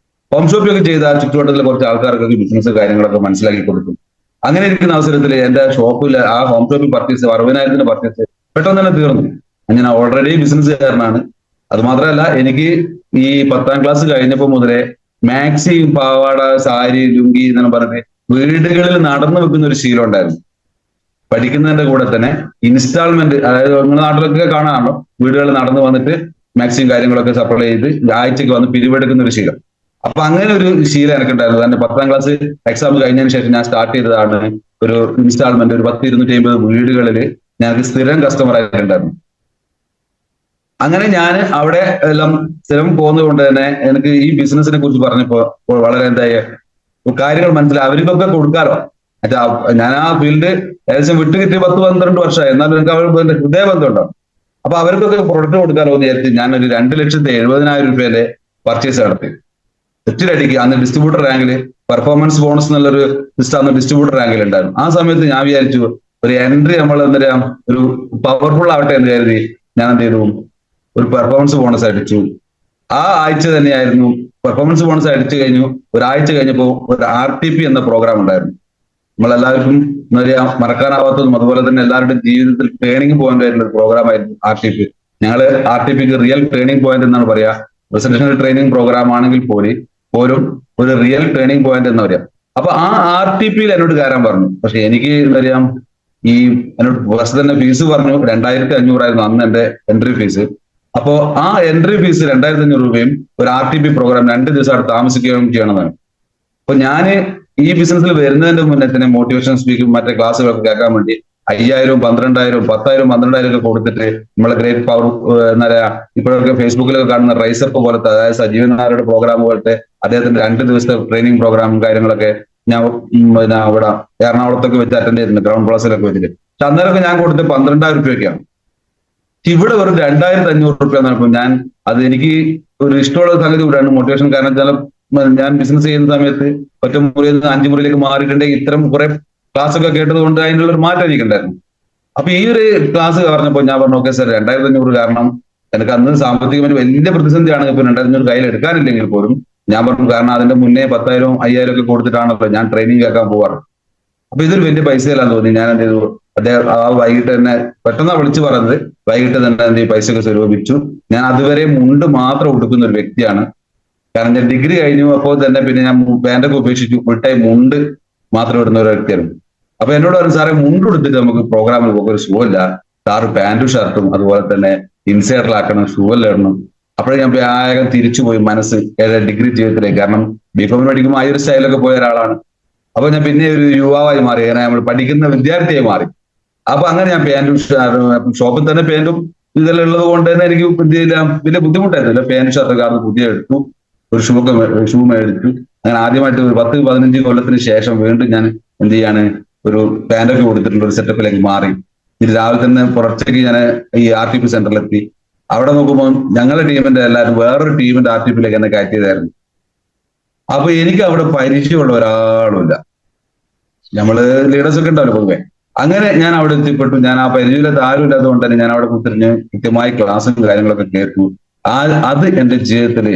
ഹോം ഷോപ്പിലൊക്കെ ചെയ്ത ആ ചുറ്റുവട്ടത്തിലെ കുറച്ച് ആൾക്കാർക്കൊക്കെ ബിസിനസ് കാര്യങ്ങളൊക്കെ മനസ്സിലാക്കി കൊടുക്കും. അങ്ങനെ ഇരിക്കുന്ന അവസരത്തിൽ എന്റെ ഷോപ്പിൽ ആ ഹോം ഷോപ്പിൽ പർച്ചേസ് 60,000 പർച്ചേസ് പെട്ടെന്ന് തന്നെ തീർന്നു. ഞാൻ ഓൾറെഡി ബിസിനസ്സുകാരനാണ്. അത് മാത്രമല്ല, എനിക്ക് ഈ 10ാം ക്ലാസ് കഴിഞ്ഞപ്പോൾ മുതലേ മാക്സി, പാവാട, സാരി, ലുങ്കി എന്നു പറഞ്ഞ് വീടുകളിൽ നടന്നു വെക്കുന്ന ഒരു ശീലം ഉണ്ടായിരുന്നു. പഠിക്കുന്നതിന്റെ കൂടെ തന്നെ ഇൻസ്റ്റാൾമെന്റ്, അതായത് നിങ്ങളുടെ നാട്ടിലൊക്കെ കാണാമല്ലോ, വീടുകളിൽ നടന്നു വന്നിട്ട് മാക്സിയും കാര്യങ്ങളൊക്കെ സപ്ലൈ ചെയ്ത് ആഴ്ചക്ക് വന്ന് പിരിവെടുക്കുന്ന ഒരു ശീലം. അപ്പൊ അങ്ങനെ ഒരു ശീലം എനിക്കുണ്ടായിരുന്നു. എന്റെ 10ാം ക്ലാസ് എക്സാം കഴിഞ്ഞതിന് ശേഷം ഞാൻ സ്റ്റാർട്ട് ചെയ്തതാണ് ഒരു ഇൻസ്റ്റാൾമെന്റ്. ഒരു 10-250 വീടുകളിൽ ഞങ്ങൾക്ക് സ്ഥിരം കസ്റ്റമർ ആയിട്ടുണ്ടായിരുന്നു. അങ്ങനെ ഞാൻ അവിടെ എല്ലാം സ്ഥിരം പോകുന്നത് കൊണ്ട് തന്നെ എനിക്ക് ഈ ബിസിനസിനെ കുറിച്ച് പറഞ്ഞപ്പോ വളരെ എന്തായ കാര്യങ്ങൾ മനസ്സിലായി. അവർക്കൊക്കെ കൊടുക്കാലോ. ഞാൻ ആ ഫീൽഡ് ഏകദേശം വിട്ടുകിട്ടി 10-12 വർഷമായി. എന്നാലും എനിക്ക് അവർ ഹൃദയബന്ധം ഉണ്ടാവും. അപ്പൊ അവർക്കൊക്കെ പ്രൊഡക്റ്റ് കൊടുക്കാലോ എന്ന് വിചാരിച്ച് ഞാനൊരു 2,70,000 രൂപയിലെ പർച്ചേസ് നടത്തി. ഒറ്റയടിക്ക് അന്ന് ഡിസ്ട്രിബ്യൂട്ടർ റാങ്കിൽ പെർഫോമൻസ് ബോണസ് എന്നുള്ളൊരു ലിസ്റ്റ് അന്ന് ഡിസ്ട്രിബ്യൂട്ടർ റാങ്കിൽ ഉണ്ടായിരുന്നു. ആ സമയത്ത് ഞാൻ വിചാരിച്ചു ഒരു എൻട്രി നമ്മൾ എന്താ പറയാ ഒരു പവർഫുൾ ആവട്ടെ എന്ന് കരുതി ഞാൻ എന്ത് ചെയ്തു, ഒരു പെർഫോമൻസ് ബോണസ് അടിച്ചു. ആ ആഴ്ച തന്നെയായിരുന്നു പെർഫോമൻസ് ബോണസ് അടിച്ചു കഴിഞ്ഞു. ഒരാഴ്ച കഴിഞ്ഞപ്പോൾ ഒരു RTP എന്ന പ്രോഗ്രാം ഉണ്ടായിരുന്നു. നമ്മളെല്ലാവർക്കും എന്താ പറയാ മറക്കാനാവാത്തതും അതുപോലെ തന്നെ എല്ലാവരുടെയും ജീവിതത്തിൽ ട്രെയിനിങ് പോയിന്റ് ആയിട്ടുള്ള ഒരു പ്രോഗ്രാം ആയിരുന്നു RTP. ഞങ്ങള് RTPക്ക് റിയൽ ട്രെയിനിങ് പോയിന്റ് എന്നാണ് പറയാ. പ്രസന്റേഷൻ ട്രെയിനിങ് പ്രോഗ്രാം ആണെങ്കിൽ പോലും ഒരു റിയൽ ട്രെയിനിങ് പോയിന്റ് എന്ന് പറയാം. അപ്പൊ ആ RTPയിൽ എന്നോട് കയറാൻ പറഞ്ഞു. പക്ഷെ എനിക്ക് എന്താ പറയാ ഈ എന്നോട് ഫസ്റ്റ് തന്നെ ഫീസ് പറഞ്ഞു 2,500 ആയിരുന്നു അന്ന് എന്റെ എൻട്രി ഫീസ്. അപ്പോ ആ എൻട്രി ഫീസ് 2,500 രൂപയും ഒരു RTP പ്രോഗ്രാം 2 ദിവസം അവിടെ താമസിക്കുകയും ചെയ്യണമെന്നാണ്. അപ്പൊ ഞാന് ഈ ബിസിനസ്സിൽ വരുന്നതിന്റെ മുന്നേ തന്നെ മോട്ടിവേഷൻ സ്പീക്കും മറ്റേ ക്ലാസ്സുകളൊക്കെ കേൾക്കാൻ വേണ്ടി 5,000, 12,000, 10,000, 12,000 ഒക്കെ കൊടുത്തിട്ട് നമ്മളെ ഗ്രേറ്റ് പവർ എന്താ പറയാ ഇപ്പോഴൊക്കെ ഫേസ്ബുക്കിലൊക്കെ കാണുന്ന റൈസപ്പ് പോലത്തെ, അതായത് സജീവൻ നായരുടെ പ്രോഗ്രാം പോലത്തെ അദ്ദേഹത്തിന്റെ 2 ദിവസത്തെ ട്രെയിനിങ് പ്രോഗ്രാമും കാര്യങ്ങളൊക്കെ ഞാൻ പിന്നെ അവിടെ എറണാകുളത്തൊക്കെ വെച്ച് അറ്റൻഡ് ചെയ്തിട്ടുണ്ട്, ഗ്രൗണ്ട് പ്ലസിലൊക്കെ വെച്ചിട്ട്. പക്ഷെ അന്നേരമൊക്കെ ഞാൻ കൊടുത്ത് 12,000 രൂപയൊക്കെയാണ്. ഇവിടെ വെറും 2,500 രൂപ എന്നപ്പോൾ അത് എനിക്ക് ഒരു ഇഷ്ടമുള്ള സംഗതി കൂടെയാണ് മോട്ടിവേഷൻ. കാരണം വെച്ചാൽ ഞാൻ ബിസിനസ് ചെയ്യുന്ന സമയത്ത് ഒറ്റ മുറിയിൽ നിന്ന് 5 മുറിയിലേക്ക് മാറിയിട്ടുണ്ടെങ്കിൽ ഇത്തരം കുറെ ക്ലാസ് ഒക്കെ കേട്ടത് കൊണ്ട് അതിനുള്ള ഒരു മാറ്റം എനിക്കുണ്ടായിരുന്നു. അപ്പൊ ഈ ഒരു ക്ലാസ് പറഞ്ഞപ്പോൾ ഞാൻ പറഞ്ഞു, ഓക്കെ സാർ 2,500 കാരണം എനിക്ക് അന്ന് സാമ്പത്തികമായിട്ട് വലിയ പ്രതിസന്ധിയാണ്. ഇപ്പൊ 2,500 കയ്യിൽ എടുക്കാനില്ലെങ്കിൽ പോലും ഞാൻ പറഞ്ഞു, കാരണം അതിന്റെ മുന്നേ 10,000, 5,000 ഒക്കെ കൊടുത്തിട്ടാണല്ലോ ഞാൻ ട്രെയിനിങ് കേൾക്കാൻ പോവാറ്. അപ്പൊ ഇതൊരു വലിയ പൈസയിലാന്ന് തോന്നി. ഞാൻ എന്ത് ചെയ്തു, അദ്ദേഹം ആ വൈകിട്ട് തന്നെ പെട്ടെന്ന് വിളിച്ചു പറഞ്ഞത്, വൈകിട്ട് തന്നെ എന്ത് പൈസയൊക്കെ സ്വരൂപിച്ചു. ഞാൻ അതുവരെ മുണ്ട് മാത്രം ഉടുക്കുന്ന ഒരു വ്യക്തിയാണ്. കാരണം ഞാൻ ഡിഗ്രി കഴിഞ്ഞു അപ്പോൾ തന്നെ പിന്നെ ഞാൻ പാന്റൊക്കെ ഉപേക്ഷിച്ചു, ഫുൾ ടൈം മുണ്ട് മാത്രം ഇടുന്ന ഒരു വ്യക്തിയാണ്. അപ്പൊ എന്നോട് പറഞ്ഞു, സാറേ മുണ്ട് കൊടുത്തിട്ട് നമുക്ക് പ്രോഗ്രാമിൽ പോകും, ഒരു ഷൂ അല്ല, സാറ് പാന്റും ഷർട്ടും അതുപോലെ തന്നെ ഇൻസൈഡിലാക്കണം, ഷൂ എല്ലാം ഇടണം. അപ്പോഴേ ഞാൻ വേഗം തിരിച്ചുപോയി മനസ്സ് ഡിഗ്രി ജീവിതത്തിലേക്ക്. കാരണം ബികോമിന് പഠിക്കുമ്പോൾ ആ ഒരു സ്റ്റൈലൊക്കെ പോയ ഒരാളാണ്. അപ്പൊ ഞാൻ പിന്നെ ഒരു യുവാവായി മാറി, അങ്ങനെ നമ്മൾ പഠിക്കുന്ന വിദ്യാർത്ഥിയായി മാറി. അപ്പൊ അങ്ങനെ ഞാൻ പാന്റും ഷോപ്പിൽ തന്നെ പാന്റും ഇതെല്ലാം ഉള്ളത് കൊണ്ട് തന്നെ എനിക്ക് വലിയ ബുദ്ധിമുട്ടായിരുന്നില്ല. പാന്റ് ഷർട്ടൊക്കെ അത് പുതിയ എടുത്തു, ഒരു ഷൂ മേടിച്ചു. അങ്ങനെ ആദ്യമായിട്ട് ഒരു 10-15 കൊല്ലത്തിന് ശേഷം വീണ്ടും ഞാൻ എന്ത് ചെയ്യാണ്, ഒരു പാന്റൊക്കെ കൊടുത്തിട്ടുള്ള ഒരു സെറ്റപ്പിലേക്ക് മാറി. ഇത് രാവിലെ തന്നെ പുറത്തേക്ക് ഞാൻ ഈ RTP സെന്ററിലെത്തി. അവിടെ നോക്കുമ്പോൾ ഞങ്ങളുടെ ടീമിന്റെ എല്ലാവരും വേറൊരു ടീമിന്റെ RTPയിലേക്ക് എന്നെ കയറ്റിയതായിരുന്നു. അപ്പൊ എനിക്ക് അവിടെ പരിചയമുള്ള ഒരാളുമില്ല. നമ്മള് ലീഡേഴ്സ് ഒക്കെ ഉണ്ടാവില്ല പൊതുവെ. അങ്ങനെ ഞാൻ അവിടെ എത്തിപ്പെട്ടു. ഞാൻ ആ പരിചയമില്ലാത്ത ആരും ഇല്ലാത്തതുകൊണ്ട് തന്നെ ഞാൻ അവിടെ കുത്തിരിഞ്ഞ് കൃത്യമായി ക്ലാസ്സും കാര്യങ്ങളൊക്കെ കേട്ടു. അത് എന്റെ ജീവിതത്തിൽ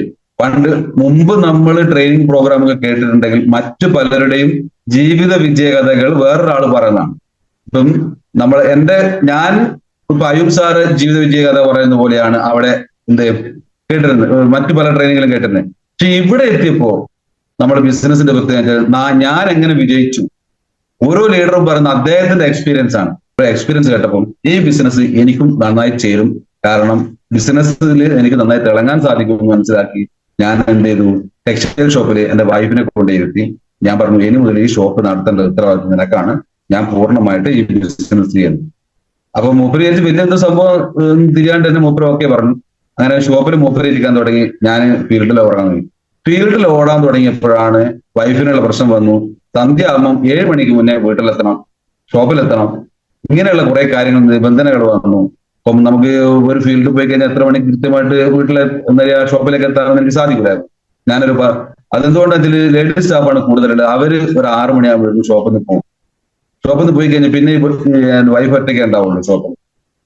മുമ്പ് നമ്മൾ ട്രെയിനിങ് പ്രോഗ്രാമൊക്കെ കേട്ടിട്ടുണ്ടെങ്കിൽ മറ്റു പലരുടെയും ജീവിത വിജയകഥകൾ വേറൊരാൾ പറയുന്നതാണ്. ഇപ്പം ഞാൻ ഇപ്പൊ അയൂബ് സാറ് ജീവിത വിജയകഥ പറയുന്ന പോലെയാണ് അവിടെ കേട്ടിരുന്നത്, മറ്റു പല ട്രെയിനിങ്ങിലും കേട്ടിരുന്നത്. പക്ഷെ ഇവിടെ എത്തിയപ്പോ നമ്മുടെ ബിസിനസിന്റെ പ്രത്യേകത ഞാൻ എങ്ങനെ വിജയിച്ചു, ഓരോ ലീഡറും പറയുന്ന അദ്ദേഹത്തിന്റെ എക്സ്പീരിയൻസ് ആണ്. എക്സ്പീരിയൻസ് കേട്ടപ്പോൾ ഈ ബിസിനസ് എനിക്കും നന്നായി ചേരും, കാരണം ബിസിനസ്സിൽ എനിക്ക് നന്നായി തിളങ്ങാൻ സാധിക്കുമെന്ന് മനസ്സിലാക്കി ഞാൻ എന്ത് ചെയ്തു, ടെക്സ്റ്റൈൽ ഷോപ്പിൽ എന്റെ വൈഫിനെ കൊണ്ടിരുത്തി. ഞാൻ പറഞ്ഞു, ഇനി മുതൽ ഈ ഷോപ്പ് നടത്തേണ്ട ഉത്തരവാദിത്വം നിനക്കാണ്, ഞാൻ പൂർണ്ണമായിട്ട് ഈ ബിസിനസ് ചെയ്യുന്നു. അപ്പൊ മൂപ്പര് വിചാരിച്ച് പിന്നെ എന്തോ സംഭവം തിരിയാണ്ട് തന്നെ മൂപ്പര് ഓക്കെ പറഞ്ഞു. അങ്ങനെ ഷോപ്പിൽ മൂപ്പര് ഇരിക്കാൻ തുടങ്ങി, ഞാൻ ഫീൽഡിൽ ഓടാൻ തുടങ്ങി. ഫീൽഡിൽ ഓടാൻ തുടങ്ങിയപ്പോഴാണ് വൈഫിനുള്ള പ്രശ്നം വന്നു. സന്ധ്യ ആകുമ്പം 7 മണിക്ക് മുന്നേ വീട്ടിലെത്തണം, ഷോപ്പിലെത്തണം, ഇങ്ങനെയുള്ള കുറെ കാര്യങ്ങൾ നിബന്ധനകൾ വന്നു. അപ്പം നമുക്ക് ഒരു ഫീൽഡിൽ പോയി കഴിഞ്ഞാൽ എത്ര മണിക്ക് കൃത്യമായിട്ട് വീട്ടിലെ എന്താ പറയുക ഷോപ്പിലേക്ക് എത്താമെന്ന് എനിക്ക് സാധിക്കില്ലായിരുന്നു. അതെന്തുകൊണ്ട് അതിൽ ലേഡീസ് സ്റ്റാഫാണ് കൂടുതലുള്ളത്. അവര് ഒരു 6 മണിയാകുമ്പോഴേക്കും ഷോപ്പിൽ നിന്ന് പോകും. ഷോപ്പിൽ നിന്ന് പോയി കഴിഞ്ഞാൽ പിന്നെ വൈഫ് ഒറ്റയ്ക്ക് ഉണ്ടാവുള്ളൂ ഷോപ്പിൽ.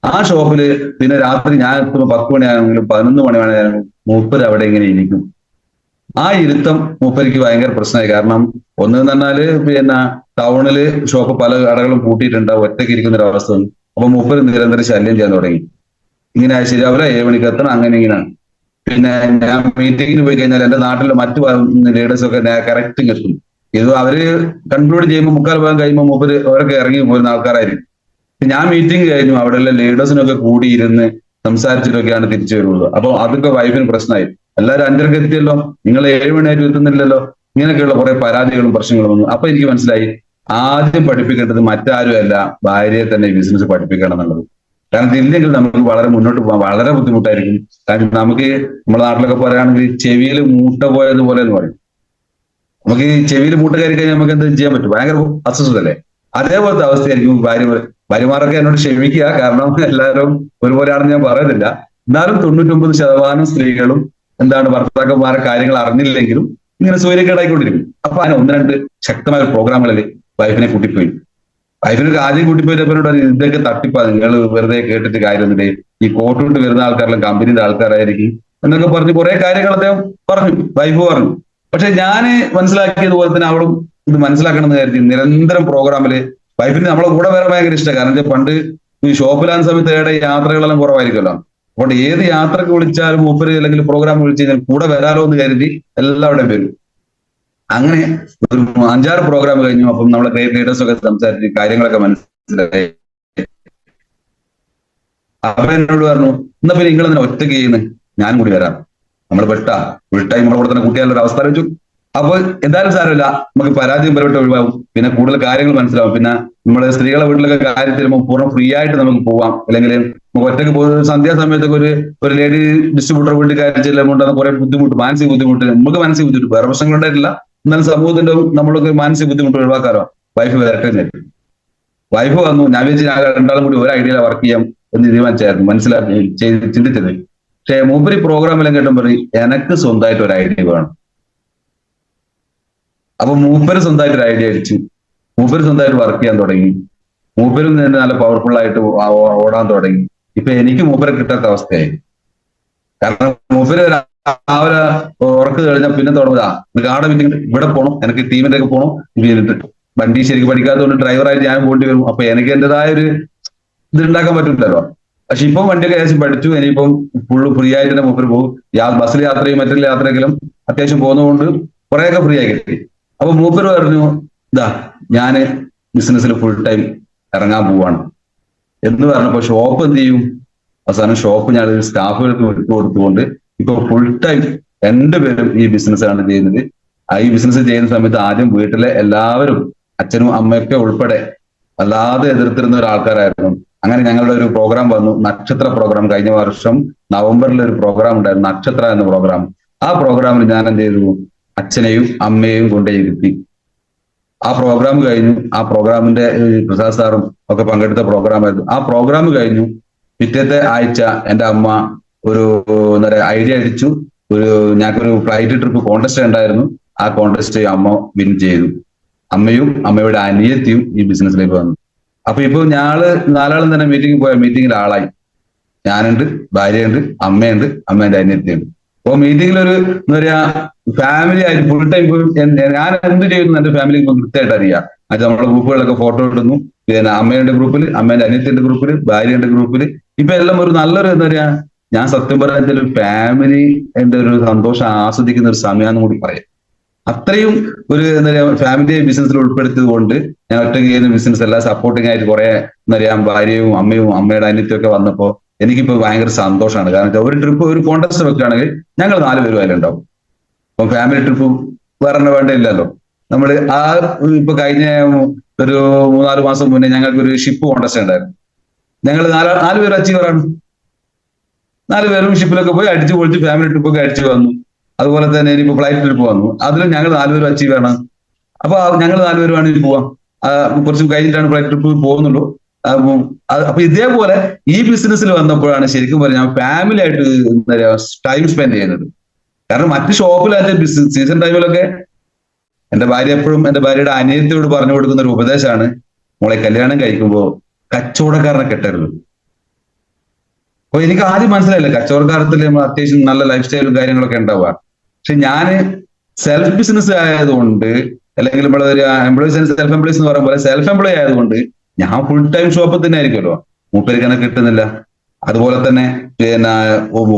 ആ ഷോപ്പില് പിന്നെ രാത്രി ഞാൻ എത്തുമ്പോൾ 10 മണിയാണെങ്കിലും 11 മണിയാണെങ്കിലും മൂപ്പര് അവിടെ ഇങ്ങനെ ഇരിക്കും. ആ ഇരുത്തം മൂപ്പരിക്ക് ഭയങ്കര പ്രശ്നമായി. കാരണം ഒന്ന് എന്ന് പറഞ്ഞാല് പിന്നെ ടൗണില് ഷോപ്പ് പല കടകളും പൂട്ടിയിട്ടുണ്ടാവും, ഒറ്റയ്ക്ക് ഇരിക്കുന്ന ഒരു അവസ്ഥ വന്നു. അപ്പൊ മൂപ്പര് നിരന്തരം ശല്യം ചെയ്യാൻ തുടങ്ങി. ഇങ്ങനെ ശരിയാവില്ല, 7 മണിക്ക് എത്തണം, അങ്ങനെ ഇങ്ങനെയാണ്. പിന്നെ ഞാൻ മീറ്റിങ്ങിന് പോയി കഴിഞ്ഞാൽ എന്റെ നാട്ടിലെ മറ്റു ലീഡേഴ്സ് ഒക്കെ കറക്റ്റ് എത്തും. ഇത് അവര് കൺക്ലൂഡ് ചെയ്യുമ്പോൾ 3/4 ഭാഗം കഴിയുമ്പോൾ മൂപ്പര് അവരൊക്കെ ഇറങ്ങി പോരുന്ന ആൾക്കാരായിരിക്കും. ഞാൻ മീറ്റിംഗ് കഴിഞ്ഞു, അവിടെയുള്ള ലീഡേഴ്സിനൊക്കെ കൂടി ഇരുന്ന് സംസാരിച്ചിട്ടൊക്കെയാണ് തിരിച്ചു വരുള്ളൂ. അപ്പൊ അതൊക്കെ വൈഫിന് പ്രശ്നമായി. എല്ലാവരും 5:30 എത്തിയല്ലോ, നിങ്ങൾ 7 മണിയായിട്ട് എത്തുന്നില്ലല്ലോ, ഇങ്ങനെയൊക്കെയുള്ള കുറെ പരാതികളും പ്രശ്നങ്ങളും വന്നു. അപ്പൊ എനിക്ക് മനസ്സിലായി, ആദ്യം പഠിപ്പിക്കേണ്ടത് മറ്റാരും അല്ല, ഭാര്യയെ തന്നെ ബിസിനസ് പഠിപ്പിക്കണം എന്നുള്ളത്. കാരണം ഇതില്ലെങ്കിൽ നമുക്ക് വളരെ മുന്നോട്ട് പോകാൻ വളരെ ബുദ്ധിമുട്ടായിരിക്കും. കാരണം നമുക്ക് നമ്മുടെ നാട്ടിലൊക്കെ പറയുകയാണെങ്കിൽ ചെവിയിൽ മൂട്ട പോയതുപോലെ എന്ന് പറയും. നമുക്ക് ഈ ചെവിയിൽ മൂട്ട കയറി കഴിഞ്ഞാൽ നമുക്ക് എന്ത് ചെയ്യാൻ പറ്റും? ഭയങ്കര അസ്വസ്ഥതല്ലേ? അതേപോലത്തെ അവസ്ഥയായിരിക്കും ഭാര്യമാരൊക്കെ എന്നോട് ക്ഷമിക്കുക, കാരണം എല്ലാവരും ഒരുപോലെയാണെന്ന് ഞാൻ പറയുന്നില്ല. എന്നാലും 99% സ്ത്രീകളും എന്താണ് ഭർത്താക്കന്മാരെ കാര്യങ്ങൾ അറിഞ്ഞില്ലെങ്കിലും ഇങ്ങനെ സൂര്യക്കേടായിക്കൊണ്ടിരിക്കും. അപ്പൊ അതിന് 1-2 ശക്തമായ പ്രോഗ്രാമുകളിൽ വൈഫിനെ കൂട്ടിപ്പോയി. വൈഫിന് ആദ്യം കൂട്ടിപ്പോയപ്പോഴോട് ഇതൊക്കെ തട്ടിപ്പാ, നിങ്ങൾ വെറുതെ കേട്ടിട്ട് കാര്യമൊന്നുമില്ലേ, ഈ കോട്ടുകൊണ്ട് വരുന്ന ആൾക്കാരെല്ലാം കമ്പനിയുടെ ആൾക്കാരായിരിക്കും എന്നൊക്കെ പറഞ്ഞ് കുറെ കാര്യങ്ങൾ അദ്ദേഹം പറഞ്ഞു, വൈഫ് പറഞ്ഞു. പക്ഷെ ഞാൻ മനസ്സിലാക്കിയതുപോലെ തന്നെ അവളും ഇത് മനസ്സിലാക്കണം എന്ന് കരുതി നിരന്തരം പ്രോഗ്രാമില് വൈഫിന് നമ്മളെ കൂടെ വരാൻ ഭയങ്കര ഇഷ്ടമാണ്. കാരണം പണ്ട് ഈ ഷോപ്പിലാകുന്ന സമയത്ത് ഏടെ യാത്രകളെല്ലാം കുറവായിരിക്കുമല്ലോ. അതുകൊണ്ട് ഏത് യാത്രക്ക് വിളിച്ചാലും മൂപ്പര് അല്ലെങ്കിൽ പ്രോഗ്രാം വിളിച്ചു കഴിഞ്ഞാൽ കൂടെ വരാലോ എന്ന് കരുതി എല്ലാവരുടെയും വരും. അങ്ങനെ ഒരു 5-6 പ്രോഗ്രാം കഴിഞ്ഞു. അപ്പം നമ്മളെ ഗ്രേറ്റ് ലീഡേഴ്സ് ഒക്കെ സംസാരിച്ച് കാര്യങ്ങളൊക്കെ മനസ്സിലായി. അവൻ എന്നോട് പറഞ്ഞു, എന്നാ പിന്നെ നിങ്ങൾ തന്നെ ഒറ്റയ്ക്ക് ചെയ്യുന്നത്, ഞാനും കൂടി വരാം, നമ്മൾ ഫുൾ ടൈം നമ്മളെ കൂടെ തന്നെ കൂട്ടിയാലുള്ള അവസ്ഥ വെച്ചു. അപ്പൊ എന്തായാലും സാരമില്ല, നമുക്ക് പരാതിയും പരമായിട്ട് ഒഴിവാകും, പിന്നെ കൂടുതൽ കാര്യങ്ങൾ മനസ്സിലാവും. പിന്നെ നമ്മള് സ്ത്രീകളെ വീട്ടിലൊക്കെ കാര്യത്തിൽ പൂർണ്ണ ഫ്രീ ആയിട്ട് നമുക്ക് പോവാം. അല്ലെങ്കിൽ നമുക്ക് ഒറ്റയ്ക്ക് പോകുന്ന സന്ധ്യാസമയത്തൊക്കെ ഒരു ലേഡി ഡിസ്ട്രിബ്യൂട്ടർ വീട്ടിൽ കാര്യം ചെല്ലുമ്പോൾ കുറെ ബുദ്ധിമുട്ട്, മാനസിക ബുദ്ധിമുട്ട്, നമുക്ക് മാനസിക ബുദ്ധിമുട്ട്, വേറെ പ്രശ്നങ്ങളുണ്ടായിട്ടില്ല, എന്നാലും സമൂഹത്തിന്റെ നമ്മൾക്ക് മാനസിക ബുദ്ധിമുട്ട് ഒഴിവാക്കാറോ. വൈഫ് വരട്ടെ. വൈഫ് വന്നു, ഞാൻ വിചാരിച്ചു ഞാൻ രണ്ടാളും കൂടി ഒരു ഐഡിയയിൽ വർക്ക് ചെയ്യാം എന്ന് തീരുമാനിച്ചായിരുന്നു, മനസ്സിലാക്കി ചിന്തിച്ചത്. പക്ഷെ മൂപ്പര് പ്രോഗ്രാമെല്ലാം കേട്ടും പറയും, എനക്ക് സ്വന്തമായിട്ട് ഒരു ഐഡിയ വേണം. അപ്പൊ മൂപ്പര് സ്വന്തമായിട്ട് ഒരു ഐഡിയ അടിച്ചു, മൂപ്പര് സ്വന്തമായിട്ട് വർക്ക് ചെയ്യാൻ തുടങ്ങി. മൂപ്പരും തന്നെ നല്ല പവർഫുൾ ആയിട്ട് ഓടാൻ തുടങ്ങി. ഇപ്പൊ എനിക്ക് മൂപ്പരെ കിട്ടാത്ത അവസ്ഥയായി. കാരണം മൂപ്പര് ആ ഒരു ഉറക്ക് കഴിഞ്ഞാൽ പിന്നെ തുടങ്ങുക, ആടെ മീറ്റിംഗ് ഇവിടെ പോകണം, എനിക്ക് ടീമിന്റെ ഒക്കെ പോകണം, വണ്ടി ശരിക്കും പഠിക്കാത്തതുകൊണ്ട് ഡ്രൈവറായിട്ട് ഞാൻ പോകേണ്ടി വരും. അപ്പൊ എനിക്ക് എന്റേതായ ഒരു ഇത് ഉണ്ടാക്കാൻ പറ്റില്ലല്ലോ. പക്ഷെ ഇപ്പം വണ്ടിയൊക്കെ ഏകദേശം പഠിച്ചു, ഇനിയിപ്പം ഫുള്ള് ഫ്രീ ആയിട്ട് തന്നെ മൂപ്പര് പോകും. ബസ്സിൽ യാത്രയും മറ്റുള്ള യാത്രയെങ്കിലും അത്യാവശ്യം പോകുന്നതുകൊണ്ട് കുറെയൊക്കെ ഫ്രീ ആയി കിട്ടി. അപ്പൊ മൂപ്പര് പറഞ്ഞു, ഇതാ ഞാന് ബിസിനസ്സിൽ ഫുൾ ടൈം ഇറങ്ങാൻ പോവാണ് എന്ന് പറഞ്ഞപ്പോ ഷോപ്പ് എന്ത് ചെയ്യും? അവസാനം ഷോപ്പ് ഞാൻ സ്റ്റാഫുകൾക്ക് വിട്ടുകൊടുത്തുകൊണ്ട് ഇപ്പൊ ഫുൾ ടൈം 2 പേരും ഈ ബിസിനസ്സാണ് ചെയ്യുന്നത്. ഈ ബിസിനസ് ചെയ്യുന്ന സമയത്ത് ആദ്യം വീട്ടിലെ എല്ലാവരും, അച്ഛനും അമ്മയൊക്കെ ഉൾപ്പെടെ വല്ലാതെ എതിർത്തിരുന്ന ഒരു ആൾക്കാരായിരുന്നു. അങ്ങനെ ഞങ്ങളുടെ ഒരു പ്രോഗ്രാം വന്നു, നക്ഷത്ര പ്രോഗ്രാം. കഴിഞ്ഞ വർഷം നവംബറിൽ ഒരു പ്രോഗ്രാം ഉണ്ടായിരുന്നു, നക്ഷത്ര എന്ന പ്രോഗ്രാം. ആ പ്രോഗ്രാമിൽ ഞാൻ എന്ത് ചെയ്തു? അച്ഛനെയും അമ്മയെയും കൊണ്ടേയിരുത്തി. ആ പ്രോഗ്രാം കഴിഞ്ഞു. ആ പ്രോഗ്രാമിന്റെ പ്രസാദ് സാറും ഒക്കെ പങ്കെടുത്ത പ്രോഗ്രാമായിരുന്നു. ആ പ്രോഗ്രാം കഴിഞ്ഞു. പിറ്റത്തെ ആഴ്ച എന്റെ അമ്മ ഒരു എന്താ പറയുക ഐഡിയ അടിച്ചു. ഞങ്ങൾക്കൊരു ഫ്ലൈറ്റ് ട്രിപ്പ് കോൺടെസ്റ്റ് ഉണ്ടായിരുന്നു. ആ കോൺടെസ്റ്റ് അമ്മ വിൻ ചെയ്തു. അമ്മയും അമ്മയുടെ അനിയത്തിയും ഈ ബിസിനസ്സിലേക്ക് വന്നു. അപ്പൊ ഇപ്പൊ ഞങ്ങള് 4 തന്നെ മീറ്റിംഗിൽ പോയ മീറ്റിംഗിൽ ആളായി. ഞാനുണ്ട്, ഭാര്യയുണ്ട്, അമ്മയുണ്ട്, അമ്മേന്റെ അനിയത്തിയുണ്ട്. അപ്പൊ മീറ്റിംഗിൽ ഒരു എന്താ പറയാ ഫാമിലി ആയിട്ട് ഫുൾ ടൈം ഞാൻ എന്ത് ചെയ്യുന്നു എന്റെ ഫാമിലിക്ക് കൃത്യമായിട്ട് അറിയാം. അത് നമ്മുടെ ഗ്രൂപ്പുകളിലൊക്കെ ഫോട്ടോ ഇടുന്നു. പിന്നെ അമ്മയുടെ ഗ്രൂപ്പിൽ, അമ്മേന്റെ അനിയത്തിന്റെ ഗ്രൂപ്പിൽ, ഭാര്യയുടെ ഗ്രൂപ്പിൽ. ഇപ്പൊ എല്ലാം ഒരു നല്ലൊരു എന്താ പറയാ, ഞാൻ സത്യം പറഞ്ഞ ഒരു ഫാമിലി എന്റെ ഒരു സന്തോഷം ആസ്വദിക്കുന്ന ഒരു സമയമാണെന്ന് കൂടി പറയാം. അത്രയും ഒരു എന്താ പറയാ ഫാമിലിയെ ബിസിനസ്സിൽ ഉൾപ്പെടുത്തിയത് കൊണ്ട് ഞാൻ ഒറ്റയ്ക്ക് ചെയ്യുന്ന ബിസിനസ് എല്ലാം സപ്പോർട്ടിങ് ആയിട്ട് കുറെ എന്താ പറയാ ഭാര്യയും അമ്മയും അമ്മയുടെ അനിയത്തിയും ഒക്കെ വന്നപ്പോ എനിക്കിപ്പോ ഭയങ്കര സന്തോഷമാണ്. കാരണം ഒരു ട്രിപ്പ്, ഒരു കോൺടെസ്റ്റ് വെക്കുകയാണെങ്കിൽ ഞങ്ങൾ 4 പേരും അതിലുണ്ടാവും. അപ്പൊ ഫാമിലി ട്രിപ്പ് വേറെ വേണ്ടില്ലല്ലോ. നമ്മൾ ഇപ്പൊ കഴിഞ്ഞ ഒരു 3-4 മാസം മുന്നേ ഞങ്ങൾക്ക് ഒരു ഷിപ്പ് കോൺടെസ്റ്റ് ഉണ്ടായിരുന്നു. ഞങ്ങൾ 4 പേരും അച്ചീവറാണ്. 4 പേരും ഷിപ്പിലൊക്കെ പോയി അടിച്ചു പൊളിച്ച് ഫാമിലി ട്രിപ്പൊക്കെ അടിച്ചു വന്നു. അതുപോലെ തന്നെ ഇനിയിപ്പോ ഫ്ലൈറ്റ് ട്രിപ്പ് വന്നു, അതിലും ഞങ്ങൾ 4 പേരും അച്ചീവാണ്. അപ്പൊ ഞങ്ങൾ 4 പേരുമാണ് ഇനി പോവാം. കുറച്ച് കഴിഞ്ഞിട്ടാണ് ഫ്ലൈറ്റ് ട്രിപ്പ് പോകുന്നുള്ളൂ. അപ്പൊ ഇതേപോലെ ഈ ബിസിനസ്സിൽ വന്നപ്പോഴാണ് ശരിക്കും പറഞ്ഞാൽ ഫാമിലി ആയിട്ട് എന്താ പറയാ ടൈം സ്പെൻഡ് ചെയ്യുന്നത്. കാരണം മറ്റ് ഷോപ്പിലത്തെ സീസൺ ടൈമിലൊക്കെ എന്റെ ഭാര്യ എപ്പോഴും എന്റെ ഭാര്യയുടെ അനിയത്തിയോട് പറഞ്ഞു കൊടുക്കുന്ന ഒരു ഉപദേശമാണ്, മോളെ കല്യാണം കഴിക്കുമ്പോ കച്ചവടക്കാരനെ കെട്ടരുത്. അപ്പൊ എനിക്ക് ആദ്യം മനസ്സിലായില്ല, കച്ചവടക്കാരത്തിൽ നമ്മൾ അത്യാവശ്യം നല്ല ലൈഫ് സ്റ്റൈലും കാര്യങ്ങളൊക്കെ ഉണ്ടാവുക. പക്ഷെ ഞാന് സെൽഫ് ബിസിനസ് ആയതുകൊണ്ട്, അല്ലെങ്കിൽ നമ്മൾ ഒരു എംപ്ലോയീസ് ആൻഡ് സെൽഫ് എംപ്ലോയീസ് എന്ന് പറയുമ്പോൾ സെൽഫ് എംപ്ലോയി ആയതുകൊണ്ട് ഞാൻ ഫുൾ ടൈം ഷോപ്പിൽ തന്നെ ആയിരിക്കുമല്ലോ, മൂപ്പരിക്കനെ കിട്ടുന്നില്ല. അതുപോലെ തന്നെ പിന്നെ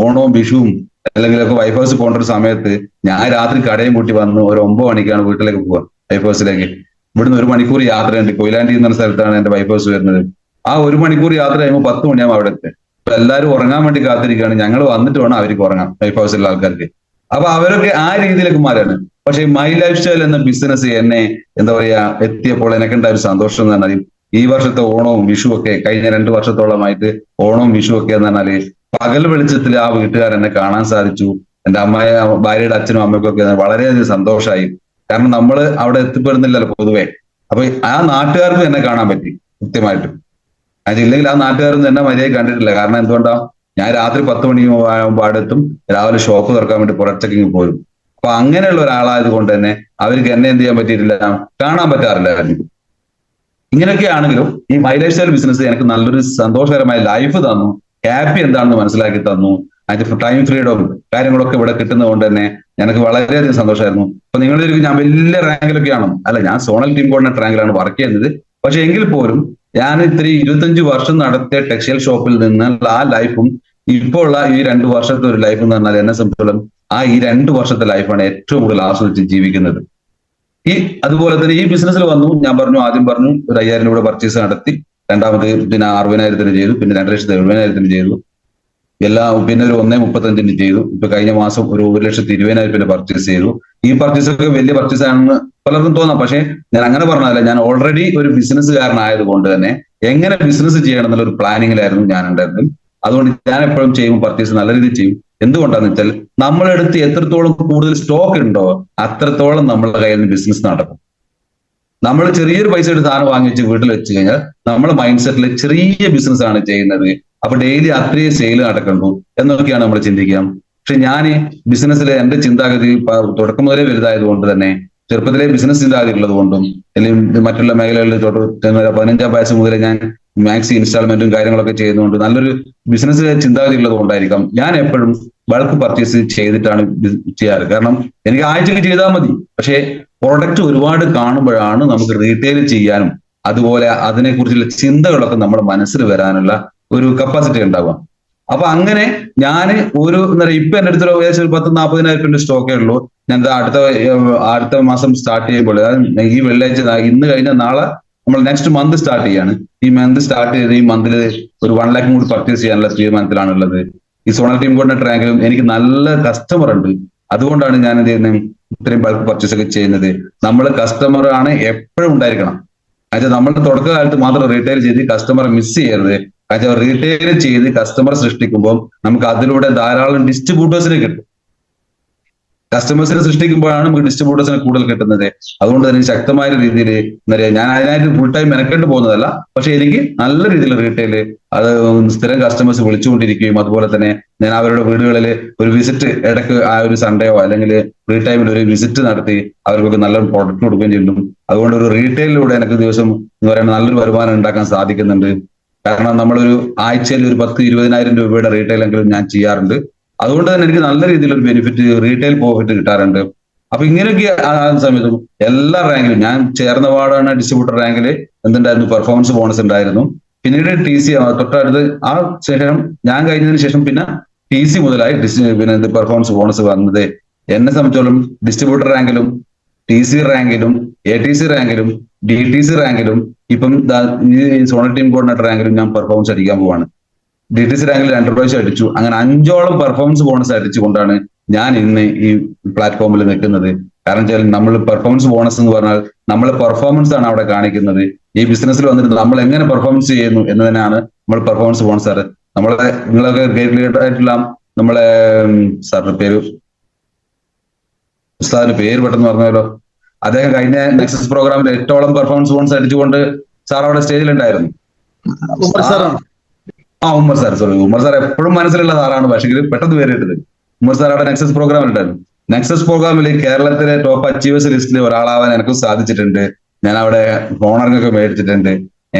ഓണവും വിഷുവും അല്ലെങ്കിൽ ഒക്കെ വൈഫ് ഹൗസ് പോകേണ്ട ഒരു സമയത്ത് ഞാൻ രാത്രി കടയും കൂട്ടി വന്ന് ഒരു 9 മണിക്കാണ് വീട്ടിലേക്ക് പോവുക, വൈഫ് ഹൗസിലേക്ക്. ഇവിടുന്ന് 1 മണിക്കൂർ യാത്രയുണ്ട്, കൊയിലാണ്ടി എന്ന സ്ഥലത്താണ് എന്റെ വൈഫ് ഹൗസ് വരുന്നത്. ആ 1 മണിക്കൂർ യാത്ര കഴിയുമ്പോൾ 10 മണിയാകും അവിടെ എത്തി. അപ്പൊ എല്ലാവരും ഉറങ്ങാൻ വേണ്ടി കാത്തിരിക്കുകയാണ്, ഞങ്ങൾ വന്നിട്ട് വേണം അവർക്ക് ഉറങ്ങാം, വൈഫ് ഹൗസിലുള്ള ആൾക്കാർക്ക്. അപ്പൊ അവരൊക്കെ ആ രീതിയിലേക്ക് മാറാണ്. പക്ഷെ മൈ ലൈഫ് സ്റ്റൈൽ എന്ന ബിസിനസ് എന്നെ എന്താ പറയാ എത്തിയപ്പോൾ എനിക്കുണ്ടായ ഒരു സന്തോഷം എന്ന് പറഞ്ഞാൽ, ഈ വർഷത്തെ ഓണവും വിഷു ഒക്കെ കഴിഞ്ഞ 2 വർഷത്തോളമായിട്ട് ഓണവും വിഷു ഒക്കെ എന്ന് പറഞ്ഞാല് പകൽ വെളിച്ചത്തിൽ ആ വീട്ടുകാർ എന്നെ കാണാൻ സാധിച്ചു. എന്റെ അമ്മയെ ഭാര്യയുടെ അച്ഛനും അമ്മയ്ക്കും ഒക്കെ വളരെയധികം സന്തോഷമായി. കാരണം നമ്മൾ അവിടെ എത്തിപ്പെടുന്നില്ലല്ലോ പൊതുവെ. അപ്പൊ ആ നാട്ടുകാർക്ക് എന്നെ കാണാൻ പറ്റി കൃത്യമായിട്ട്. അതില്ലെങ്കിൽ ആ നാട്ടുകാരൊന്നും എന്നെ മര്യാദ കണ്ടിട്ടില്ല. കാരണം എന്തുകൊണ്ടാ, ഞാൻ രാത്രി 10 മണിയാകുമ്പോൾ അവിടെ എത്തും, രാവിലെ ഷോപ്പ് തുറക്കാൻ വേണ്ടി പുറത്തേക്ക് പോരും. അപ്പൊ അങ്ങനെയുള്ള ഒരാളായത് കൊണ്ട് തന്നെ അവർക്ക് എന്നെ എന്ത് ചെയ്യാൻ പറ്റിയിട്ടില്ല, കാണാൻ പറ്റാറില്ലായിരുന്നു. ഇങ്ങനെയൊക്കെ ആണെങ്കിലും ഈ മൈ ലൈഫ് സ്റ്റൈൽ ബിസിനസ് എനിക്ക് നല്ലൊരു സന്തോഷകരമായ ലൈഫ് തന്നു, ഹാപ്പി എന്താണെന്ന് മനസ്സിലാക്കി തന്നു. അതിന്റെ ടൈം ഫ്രീഡവും കാര്യങ്ങളൊക്കെ ഇവിടെ കിട്ടുന്നത് കൊണ്ട് തന്നെ എനിക്ക് വളരെയധികം സന്തോഷമായിരുന്നു. അപ്പൊ നിങ്ങളുടെ ഞാൻ വലിയ റാങ്കിലൊക്കെയാണ്, അല്ല ഞാൻ സോണൽ ടീം കോർഡിനേറ്റർ റാങ്കിലാണ് വർക്ക് ചെയ്യുന്നത്. പക്ഷെ എങ്കിൽ പോലും ഞാൻ ഇത്രയും 25 വർഷം നടത്തിയ ടെക്സ്റ്റൈൽ ഷോപ്പിൽ നിന്നുള്ള ആ ലൈഫും ഇപ്പോൾ ഉള്ള ഈ 2 വർഷത്തെ ഒരു ലൈഫ് എന്ന് പറഞ്ഞാൽ എന്നെ സംബന്ധിച്ചോളം ആ ഈ 2 വർഷത്തെ ലൈഫാണ് ഏറ്റവും കൂടുതൽ ആസ്വദിച്ച് ജീവിക്കുന്നത്. അതുപോലെ തന്നെ ഈ ബിസിനസ്സിൽ വന്നു, ഞാൻ ആദ്യം പറഞ്ഞു ഒരു 5000 രൂപ പർച്ചേസ് നടത്തി, രണ്ടാമത് പിന്നെ 60,000 ചെയ്തു, പിന്നെ 2,70,000 ചെയ്തു, പിന്നെ ഒരു 1,35 ചെയ്തു. ഇപ്പൊ കഴിഞ്ഞ മാസം ഒരു 1,20,000 പർച്ചേസ് ചെയ്തു. ഈ പർച്ചേസ് ഒക്കെ വലിയ പർച്ചേസ് ആണെന്ന് പലർക്കും തോന്നാം. പക്ഷെ ഞാൻ അങ്ങനെ പറഞ്ഞതല്ല, ഞാൻ ഓൾറെഡി ഒരു ബിസിനസ്സുകാരനായത് കൊണ്ട് തന്നെ എങ്ങനെ ബിസിനസ് ചെയ്യണം എന്നുള്ള ഒരു പ്ലാനിങ്ങിലായിരുന്നു ഞാൻ ഉണ്ടായിരുന്നത്. അതുകൊണ്ട് ഞാൻ എപ്പോഴും ചെയ്യും, പർച്ചേസ് നല്ല രീതിയിൽ ചെയ്യും. എന്തുകൊണ്ടാന്ന് വെച്ചാൽ നമ്മളെടുത്ത് എത്രത്തോളം കൂടുതൽ സ്റ്റോക്ക് ഉണ്ടോ അത്രത്തോളം നമ്മളുടെ കയ്യിൽ നിന്ന് ബിസിനസ് നടക്കും. നമ്മൾ ചെറിയൊരു പൈസ എടുത്ത് സാധനം വാങ്ങിച്ച് വീട്ടിൽ വെച്ച് കഴിഞ്ഞാൽ നമ്മുടെ മൈൻഡ് സെറ്റിൽ ചെറിയ ബിസിനസ് ആണ് ചെയ്യുന്നത്, അപ്പൊ ഡെയിലി അത്രയും സെയിൽ നടക്കണ്ടു എന്നൊക്കെയാണ് നമ്മൾ ചിന്തിക്കുക. പക്ഷെ ഞാൻ ബിസിനസ്സിലെ എന്റെ ചിന്താഗതി തുടക്കം മുതലേ വലുതായത് കൊണ്ട് തന്നെ, ചെറുപ്പത്തിലെ ബിസിനസ് ചിന്താഗതി ഉള്ളത് കൊണ്ടും, അല്ലെങ്കിൽ മറ്റുള്ള മേഖലകളിൽ 15ാം വയസ്സ് മുതലേ ഞാൻ മാക്സി ഇൻസ്റ്റാൾമെന്റും കാര്യങ്ങളൊക്കെ ചെയ്യുന്നതുകൊണ്ട് നല്ലൊരു ബിസിനസ് ചിന്താഗതി ഉള്ളത് കൊണ്ടായിരിക്കാം ഞാൻ എപ്പോഴും ബൾക്ക് പർച്ചേസ് ചെയ്തിട്ടാണ് ചെയ്യാറ്. കാരണം എനിക്ക് ആഴ്ചക്ക് ചെയ്താൽ മതി, പക്ഷേ പ്രോഡക്റ്റ് ഒരുപാട് കാണുമ്പോഴാണ് നമുക്ക് റീറ്റെയിൽ ചെയ്യാനും അതുപോലെ അതിനെക്കുറിച്ചുള്ള ചിന്തകളൊക്കെ നമ്മുടെ മനസ്സിൽ വരാനുള്ള ഒരു കപ്പാസിറ്റി ഉണ്ടാവുക. അപ്പൊ അങ്ങനെ ഞാൻ ഒരു ഇപ്പൊ എന്റെ അടുത്ത് ഏകദേശം ഒരു 10,000-40,000 സ്റ്റോക്കേ ഉള്ളൂ. ഞാൻ അടുത്ത മാസം സ്റ്റാർട്ട് ചെയ്യുമ്പോൾ, ഈ വെള്ളിയാഴ്ച ഇന്ന് കഴിഞ്ഞ നാളെ നമ്മൾ നെക്സ്റ്റ് മന്ത് സ്റ്റാർട്ട് ചെയ്യാണ്. ഈ മന്ത് സ്റ്റാർട്ട് ചെയ്ത് ഈ മന്തിൽ ഒരു 1 lakh കൂടി പർച്ചേസ് ചെയ്യാനുള്ള തീരുമാനത്തിലാണുള്ളത്. ഈ സോണൽ ടീം കോർഡിനേറ്റർ റാങ്കിലും എനിക്ക് നല്ല കസ്റ്റമർ ഉണ്ട്, അതുകൊണ്ടാണ് ഞാൻ എന്ത് ചെയ്യുന്നത്, ഇത്രയും ബൾക്ക് പർച്ചേസ് ഒക്കെ ചെയ്യുന്നത്. നമ്മൾ കസ്റ്റമർ ആണ് എപ്പോഴും ഉണ്ടായിരിക്കണം. അതായത് നമ്മൾ തുടക്കകാലത്ത് മാത്രം റീറ്റെയിൽ ചെയ്ത് കസ്റ്റമറെ മിസ് ചെയ്യരുത്. അതായത് റീറ്റെയിൽ ചെയ്ത് കസ്റ്റമർ സൃഷ്ടിക്കുമ്പോൾ നമുക്ക് അതിലൂടെ ധാരാളം ഡിസ്ട്രിബ്യൂട്ടേഴ്സിനെ കിട്ടും. കസ്റ്റമേഴ്സിനെ സൃഷ്ടിക്കുമ്പോഴാണ് നമുക്ക് ഡിസ്ട്രിബ്യൂട്ടേഴ്സിനെ കൂടുതൽ കിട്ടുന്നത്. അതുകൊണ്ട് തന്നെ ശക്തമായ രീതിയിൽ എന്താ പറയുക, ഞാൻ അതിനായിട്ട് ഫുൾ ടൈം മെനക്കെട്ട് പോകുന്നതല്ല, പക്ഷെ എനിക്ക് നല്ല രീതിയിൽ റീറ്റെയിൽ അത് സ്ഥിരം കസ്റ്റമേഴ്സ് വിളിച്ചുകൊണ്ടിരിക്കുകയും അതുപോലെ തന്നെ ഞാൻ അവരുടെ വീടുകളിൽ ഒരു വിസിറ്റ് ഇടയ്ക്ക് ആ ഒരു സൺഡേയോ അല്ലെങ്കിൽ ഫ്രീ ടൈമിൽ ഒരു വിസിറ്റ് നടത്തി അവർക്കൊക്കെ നല്ലൊരു പ്രോഡക്റ്റ് കൊടുക്കുകയും ചെയ്യും. അതുകൊണ്ട് ഒരു റീറ്റെയിലൂടെ എനിക്ക് ദിവസം എന്ന് പറയുന്നത് നല്ലൊരു വരുമാനം ഉണ്ടാക്കാൻ സാധിക്കുന്നുണ്ട്. കാരണം നമ്മളൊരു ആഴ്ചയിൽ ഒരു 10,000-20,000 രൂപയുടെ റീറ്റെയിൽ എങ്കിലും ഞാൻ ചെയ്യാറുണ്ട്. അതുകൊണ്ട് തന്നെ എനിക്ക് നല്ല രീതിയിലൊരു ബെനിഫിറ്റ്, റീറ്റെയിൽ പ്രോഫിറ്റ് കിട്ടാറുണ്ട്. അപ്പൊ ഇങ്ങനെയൊക്കെ ആ സമയത്തും എല്ലാ റാങ്കിലും ഞാൻ ചേർന്ന പാടാണ് ഡിസ്ട്രിബ്യൂട്ടർ റാങ്കിൽ എന്തുണ്ടായിരുന്നു, പെർഫോമൻസ് ബോണസ് ഉണ്ടായിരുന്നു. പിന്നീട് TC തൊട്ടടുത്ത് ആ ശേഷം ഞാൻ കഴിഞ്ഞതിന് ശേഷം പിന്നെ TC മുതലായി പിന്നെ പെർഫോമൻസ് ബോണസ് വന്നത്. എന്നെ സംബന്ധിച്ചോളം ഡിസ്ട്രിബ്യൂട്ടർ റാങ്കിലും TC റാങ്കിലും ATC റാങ്കിലും DTC റാങ്കിലും ഇപ്പം ഈ സോണൽ ടീം കോർഡിനേറ്റർ റാങ്കിലും ഞാൻ പെർഫോമൻസ് അടിക്കാൻ പോവാണ്. DTC റാങ്കിൽ 2 പ്രാവശ്യം അടിച്ചു. അങ്ങനെ 5ഓളം പെർഫോമൻസ് ബോണസ് അടിച്ചുകൊണ്ടാണ് ഞാൻ ഇന്ന് ഈ പ്ലാറ്റ്ഫോമിൽ നിൽക്കുന്നത്. കാരണം വെച്ചാൽ നമ്മൾ പെർഫോമൻസ് ബോണസ് എന്ന് പറഞ്ഞാൽ നമ്മളെ പെർഫോമൻസ് ആണ് അവിടെ കാണിക്കുന്നത്. ഈ ബിസിനസ്സിൽ വന്നിട്ട് നമ്മൾ എങ്ങനെ പെർഫോമൻസ് ചെയ്യുന്നു എന്ന് തന്നെയാണ് നമ്മൾ പെർഫോമൻസ് ബോണസ്. സാറ് നമ്മളെ നിങ്ങളൊക്കെ ആയിട്ടുള്ള നമ്മളെ സാറിന്റെ പേര്, ഉസ്താദിന്റെ പേര് പെട്ടെന്ന് പറഞ്ഞല്ലോ, അദ്ദേഹം കഴിഞ്ഞ നെക്സസ് പ്രോഗ്രാമിൽ 8ഓളം പെർഫോമൻസ് ബോണസ് അടിച്ചുകൊണ്ട് സാർ അവിടെ സ്റ്റേജിലുണ്ടായിരുന്നു. Ummer sir, sorry, Ummer sir എപ്പോഴും മനസ്സിലുള്ള സാറാണ്, പക്ഷേ പെട്ടെന്ന് പേരിട്ടത്. ഉമ്മർ സാർ അവിടെ നെക്സസ് പ്രോഗ്രാമിൽ ഉണ്ടായിരുന്നു. നെക്സസ് പ്രോഗ്രാമിൽ കേരളത്തിലെ ടോപ്പ് അച്ചീവേഴ്സ് ലിസ്റ്റിൽ ഒരാളാവാൻ എനിക്കും സാധിച്ചിട്ടുണ്ട്. ഞാൻ അവിടെ ഹോണറിനൊക്കെ മേടിച്ചിട്ടുണ്ട്.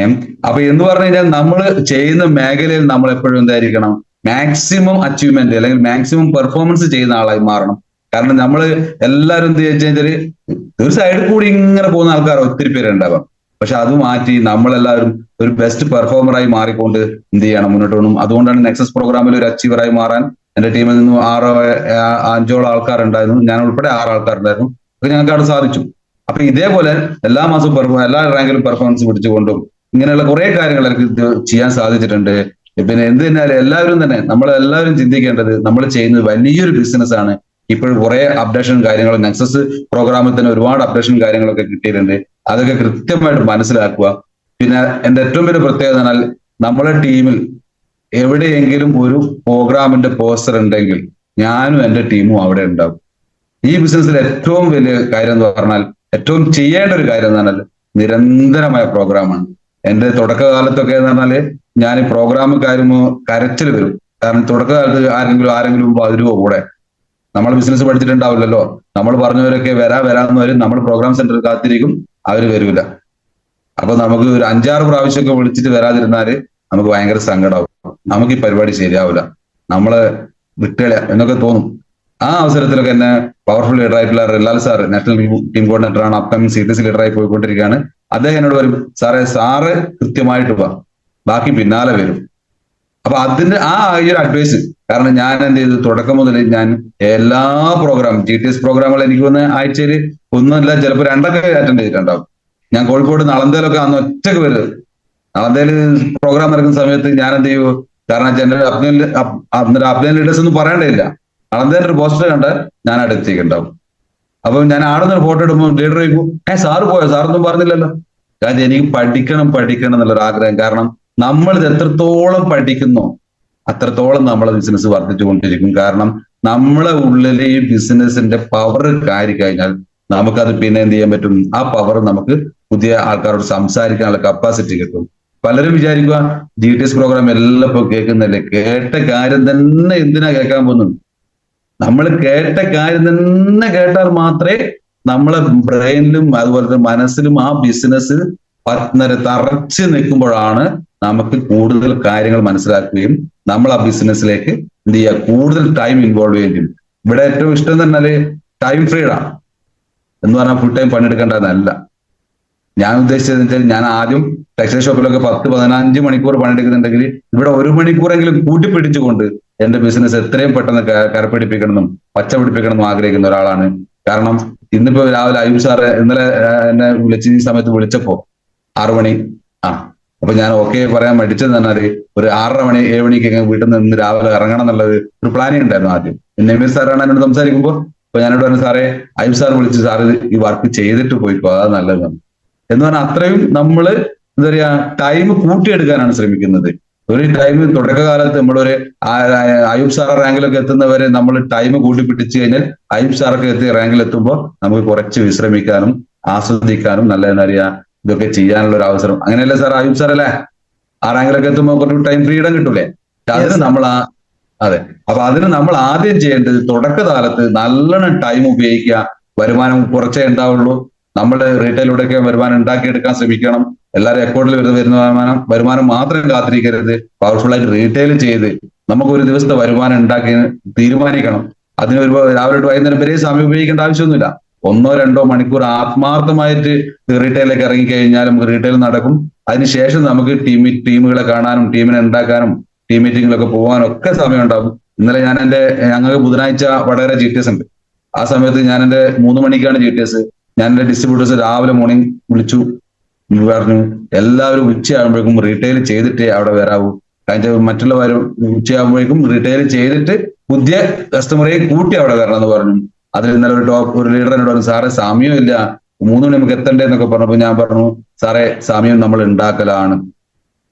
അപ്പൊ എന്ന് പറഞ്ഞു കഴിഞ്ഞാൽ നമ്മൾ ചെയ്യുന്ന മേഖലയിൽ നമ്മൾ എപ്പോഴും എന്തായിരിക്കണം, മാക്സിമം അച്ചീവ്മെന്റ് അല്ലെങ്കിൽ മാക്സിമം പെർഫോമൻസ് ചെയ്യുന്ന ആളായി മാറണം. കാരണം നമ്മൾ എല്ലാവരും എന്ത് വെച്ചാൽ ഒരു സൈഡിൽ കൂടി ഇങ്ങനെ പോകുന്ന ആൾക്കാർ ഒത്തിരി പേരുണ്ടാവാം. പക്ഷെ അത് മാറ്റി നമ്മളെല്ലാവരും ഒരു ബെസ്റ്റ് പെർഫോമറായി മാറിക്കൊണ്ട് എന്ത് ചെയ്യണം, മുന്നോട്ട് പോകണം. അതുകൊണ്ടാണ് നെക്സസ് പ്രോഗ്രാമിൽ ഒരു അച്ചീവറായി മാറാൻ എന്റെ ടീമിൽ നിന്നും 5ഓളം ആൾക്കാരുണ്ടായിരുന്നു, ഞാൻ ഉൾപ്പെടെ 6 ആൾക്കാരുണ്ടായിരുന്നു. അപ്പൊ ഞങ്ങൾക്ക് അവിടെ സാധിച്ചു. അപ്പൊ ഇതേപോലെ എല്ലാ മാസവും എല്ലാ റാങ്കിലും പെർഫോമൻസ് പിടിച്ചുകൊണ്ടും ഇങ്ങനെയുള്ള കുറെ കാര്യങ്ങൾ എനിക്ക് ചെയ്യാൻ സാധിച്ചിട്ടുണ്ട്. പിന്നെ എന്ത് തന്നെയാലും എല്ലാവരും തന്നെ നമ്മളെല്ലാവരും ചിന്തിക്കേണ്ടത് നമ്മൾ ചെയ്യുന്നത് വലിയൊരു ബിസിനസ് ആണ്. ഇപ്പോൾ കുറെ അപ്ഡേഷൻ കാര്യങ്ങളും നെക്സസ് പ്രോഗ്രാമിൽ തന്നെ ഒരുപാട് അപ്ഡേഷൻ കാര്യങ്ങളൊക്കെ കിട്ടിയിട്ടുണ്ട്. അതൊക്കെ കൃത്യമായിട്ട് മനസ്സിലാക്കുക. പിന്നെ എന്റെ ഏറ്റവും വലിയ പ്രത്യേകത എന്നാൽ നമ്മുടെ ടീമിൽ എവിടെയെങ്കിലും ഒരു പ്രോഗ്രാമിന്റെ പോസ്റ്റർ ഉണ്ടെങ്കിൽ ഞാനും എന്റെ ടീമും അവിടെ ഉണ്ടാവും. ഈ ബിസിനസ്സിൽ ഏറ്റവും വലിയ കാര്യം എന്ന് പറഞ്ഞാൽ, ഏറ്റവും ചെയ്യേണ്ട ഒരു കാര്യം എന്ന് പറഞ്ഞാൽ നിരന്തരമായ പ്രോഗ്രാമാണ്. എന്റെ തുടക്കകാലത്തൊക്കെ എന്ന് പറഞ്ഞാല് ഞാൻ ഈ പ്രോഗ്രാം കാര്യമോ കരച്ചിൽ വരും. കാരണം തുടക്കകാലത്ത് ആരെങ്കിലും വരുമോ കൂടെ, നമ്മൾ ബിസിനസ് പഠിച്ചിട്ടുണ്ടാവില്ലല്ലോ. നമ്മൾ പറഞ്ഞവരൊക്കെ വരാമെന്ന് വരും. നമ്മൾ പ്രോഗ്രാം സെന്ററിൽ കാത്തിരിക്കും, അവര് വരൂല. അപ്പൊ നമുക്ക് ഒരു 5-6 പ്രാവശ്യമൊക്കെ വിളിച്ചിട്ട് വരാതിരുന്നാല് നമുക്ക് ഭയങ്കര സങ്കടമാവും. നമുക്ക് ഈ പരിപാടി ശരിയാവില്ല, നമ്മള് വിട്ടുകള എന്നൊക്കെ തോന്നും. ആ അവസരത്തിലൊക്കെ എന്നെ പവർഫുൾ ലീഡർ ആയിട്ടുള്ള റിലാൽ സാർ, നാഷണൽ ടീം കോർഡിനേറ്റർ ആണ്, അപ്കമിങ് CTC ലീഡറായി പോയിക്കൊണ്ടിരിക്കുകയാണ്. അദ്ദേഹം എന്നോട് പറയും, സാറ് കൃത്യമായിട്ട് വാ, ബാക്കി പിന്നാലെ വരും. അപ്പൊ അതിന്റെ ഈ ഒരു അഡ്വൈസ്, കാരണം ഞാൻ എന്ത് ചെയ്തു, തുടക്കം മുതൽ ഞാൻ എല്ലാ പ്രോഗ്രാം GTS പ്രോഗ്രാമുകൾ എനിക്ക് വന്ന് ആഴ്ചയിൽ ഒന്നുമല്ല ചിലപ്പോൾ 2ഒക്കെ അറ്റൻഡ് ചെയ്തിട്ടുണ്ടാവും. ഞാൻ കോഴിക്കോട് നളന്തയിലൊക്കെ അന്ന് ഒറ്റക്ക് വരും. നളന്തയിൽ പ്രോഗ്രാം നടക്കുന്ന സമയത്ത് ഞാൻ എന്ത് ചെയ്യൂ, കാരണം എന്റെ അപ്ലൈൻ ലീഡേഴ്സ് ഒന്നും പറയേണ്ടതില്ല. നളന്തയിൽ ഒരു പോസ്റ്റർ കണ്ടാൽ ഞാൻ അടുത്തേക്കുണ്ടാവും. അപ്പൊ ഞാൻ ആടുന്ന ഫോട്ടോ ഇടുമ്പോൾ ലീഡർ ചോദിക്കും, സാറ് പോയോ, സാറൊന്നും പറഞ്ഞില്ലല്ലോ. കാരണം എനിക്ക് പഠിക്കണം എന്നുള്ളൊരു ആഗ്രഹം. കാരണം നമ്മൾ ഇത് എത്രത്തോളം പഠിക്കുന്നോ അത്രത്തോളം നമ്മളെ ബിസിനസ് വർദ്ധിച്ചുകൊണ്ടിരിക്കും. കാരണം നമ്മളെ ഉള്ളിൽ ഈ ബിസിനസിന്റെ പവർ കയറി കഴിഞ്ഞാൽ നമുക്കത് പിന്നെ എന്ത് ചെയ്യാൻ പറ്റും, ആ പവർ നമുക്ക് പുതിയ ആൾക്കാരോട് സംസാരിക്കാനുള്ള കപ്പാസിറ്റി കിട്ടും. പലരും വിചാരിക്കുക GTS പ്രോഗ്രാം എല്ലാം ഇപ്പൊ കേൾക്കുന്നില്ലേ, കേട്ട കാര്യം തന്നെ എന്തിനാ കേൾക്കാൻ പോകുന്നത്. നമ്മൾ കേട്ട കാര്യം തന്നെ കേട്ടാൽ മാത്രമേ നമ്മളെ ബ്രെയിനിലും അതുപോലെ തന്നെ മനസ്സിലും ആ ബിസിനസ് തറച്ച് നിൽക്കുമ്പോഴാണ് നമുക്ക് കൂടുതൽ കാര്യങ്ങൾ മനസ്സിലാക്കുകയും നമ്മൾ ആ ബിസിനസ്സിലേക്ക് എന്ത് ചെയ്യുക, കൂടുതൽ ടൈം ഇൻവോൾവ് ചെയ്യുകയും ചെയ്യും. ഇവിടെ ഏറ്റവും ഇഷ്ടം തന്നെ ടൈം ഫ്രീഡം എന്ന് പറഞ്ഞാൽ ഫുൾ ടൈം പണിയെടുക്കേണ്ടതല്ല. ഞാൻ ഉദ്ദേശിച്ചത് വെച്ചാൽ, ഞാൻ ആദ്യം ടെക്സ്റ്റൈൽ ഷോപ്പിലൊക്കെ 10-15 മണിക്കൂർ പണിയെടുക്കുന്നുണ്ടെങ്കിൽ ഇവിടെ 1 മണിക്കൂറെങ്കിലും കൂട്ടിപ്പിടിച്ചുകൊണ്ട് എന്റെ ബിസിനസ് എത്രയും പെട്ടെന്ന് കരപ്പിടിപ്പിക്കണമെന്നും പച്ച പിടിപ്പിക്കണമെന്നും ആഗ്രഹിക്കുന്ന ഒരാളാണ്. കാരണം ഇന്നിപ്പോ രാവിലെ അയ്യൂബ് സാറ് ഇന്നലെ എന്നെ ഈ സമയത്ത് വിളിച്ചപ്പോ 6 മണി അപ്പൊ ഞാൻ ഓക്കെ പറയാൻ മടിച്ചത് തന്നെ ഒരു 6:30 മണി 7 മണിക്കൊക്കെ വീട്ടിൽ നിന്ന് രാവിലെ ഇറങ്ങണം എന്നുള്ളത് ഒരു പ്ലാനിങ് ഉണ്ടായിരുന്നു ആദ്യം. പിന്നെ നമീർ സാറാണ് എന്നോട് സംസാരിക്കുമ്പോൾ അപ്പൊ ഞാനോട് പറഞ്ഞു, സാറേ അയ്യൂബ് സാർ വിളിച്ച്, സാറ് ഈ വർക്ക് ചെയ്തിട്ട് പോയിക്കോ, അതാ നല്ലതാണ് എന്ന് പറഞ്ഞാൽ അത്രയും നമ്മള് എന്താ പറയാ ടൈം കൂട്ടിയെടുക്കാനാണ് ശ്രമിക്കുന്നത്. ഒരു ടൈം തുടക്കകാലത്ത് നമ്മളൊരു അയ്യൂബ് സാർ റാങ്കിലൊക്കെ എത്തുന്നവരെ നമ്മൾ ടൈം കൂട്ടിപ്പിടിച്ചു കഴിഞ്ഞാൽ അയ്യൂബ് സാറൊക്കെ എത്തിയ റാങ്കിൽ എത്തുമ്പോൾ നമുക്ക് കുറച്ച് വിശ്രമിക്കാനും ആസ്വദിക്കാനും നല്ല എന്താ പറയാ ഇതൊക്കെ ചെയ്യാനുള്ള ഒരു അവസരം. അങ്ങനെയല്ലേ സാർ, അയ്യൂബ് സാർ അല്ലേ, ആ റാങ്കിലൊക്കെ എത്തുമ്പോൾ കുറച്ച് ടൈം ഫ്രീഡം കിട്ടൂലേ. അതിന് നമ്മൾ അതെ, അപ്പൊ അതിന് നമ്മൾ ആദ്യം ചെയ്യേണ്ടത് തുടക്കകാലത്ത് നല്ലോണം ടൈം ഉപയോഗിക്കുക. വരുമാനം കുറച്ചേ ഉണ്ടാവുള്ളൂ. നമ്മൾ റീറ്റെയിലൂടെയൊക്കെ വരുമാനം ഉണ്ടാക്കിയെടുക്കാൻ ശ്രമിക്കണം. എല്ലാവരും അക്കൗണ്ടിൽ വരുന്ന വരുമാനം മാത്രം കാത്തിരിക്കരുത്. പവർഫുൾ ആയിട്ട് റീറ്റെയിൽ ചെയ്ത് നമുക്ക് ഒരു ദിവസത്തെ വരുമാനം ഉണ്ടാക്കി തീരുമാനിക്കണം. അതിന് രാവിലെ വൈകുന്നേരം വരെ സമയം ഉപയോഗിക്കേണ്ട ആവശ്യമൊന്നുമില്ല. 1-2 മണിക്കൂർ ആത്മാർത്ഥമായിട്ട് റീറ്റെയിലേക്ക് ഇറങ്ങിക്കഴിഞ്ഞാൽ നമുക്ക് റീറ്റെയിൽ നടക്കും. അതിനുശേഷം നമുക്ക് ടീമുകളെ കാണാനും ടീമിനെ ഉണ്ടാക്കാനും ടീം മീറ്റിങ്ങിലൊക്കെ പോകാനും ഒക്കെ സമയം ഉണ്ടാകും. ഇന്നലെ ഞങ്ങൾക്ക് ബുധനാഴ്ച വടകര GTS ഉണ്ട്. ആ സമയത്ത് ഞാൻ 3 മണിക്കാണ് GTS. ഞാൻ എന്റെ ഡിസ്ട്രിബ്യൂട്ടേഴ്സ് രാവിലെ മോർണിംഗ് വിളിച്ചു, പറഞ്ഞു എല്ലാവരും ഉച്ചയാകുമ്പോഴേക്കും റീറ്റെയിൽ ചെയ്തിട്ടേ അവിടെ വരാവൂ. കാരണം മറ്റുള്ളവർ ഉച്ചയാകുമ്പോഴേക്കും റീറ്റെയിൽ ചെയ്തിട്ട് പുതിയ കസ്റ്റമറെ കൂട്ടി അവിടെ വരണം എന്ന് പറഞ്ഞു. അതിൽ ഇന്നലെ ഒരു ലീഡർ എന്നോട് പറഞ്ഞു, സാറേ സമയമില്ല, 3 മണി നമുക്ക് എത്തണ്ടേ എന്നൊക്കെ പറഞ്ഞപ്പോ ഞാൻ പറഞ്ഞു, സാറേ സമയം നമ്മൾ ഉണ്ടാക്കലാണ്,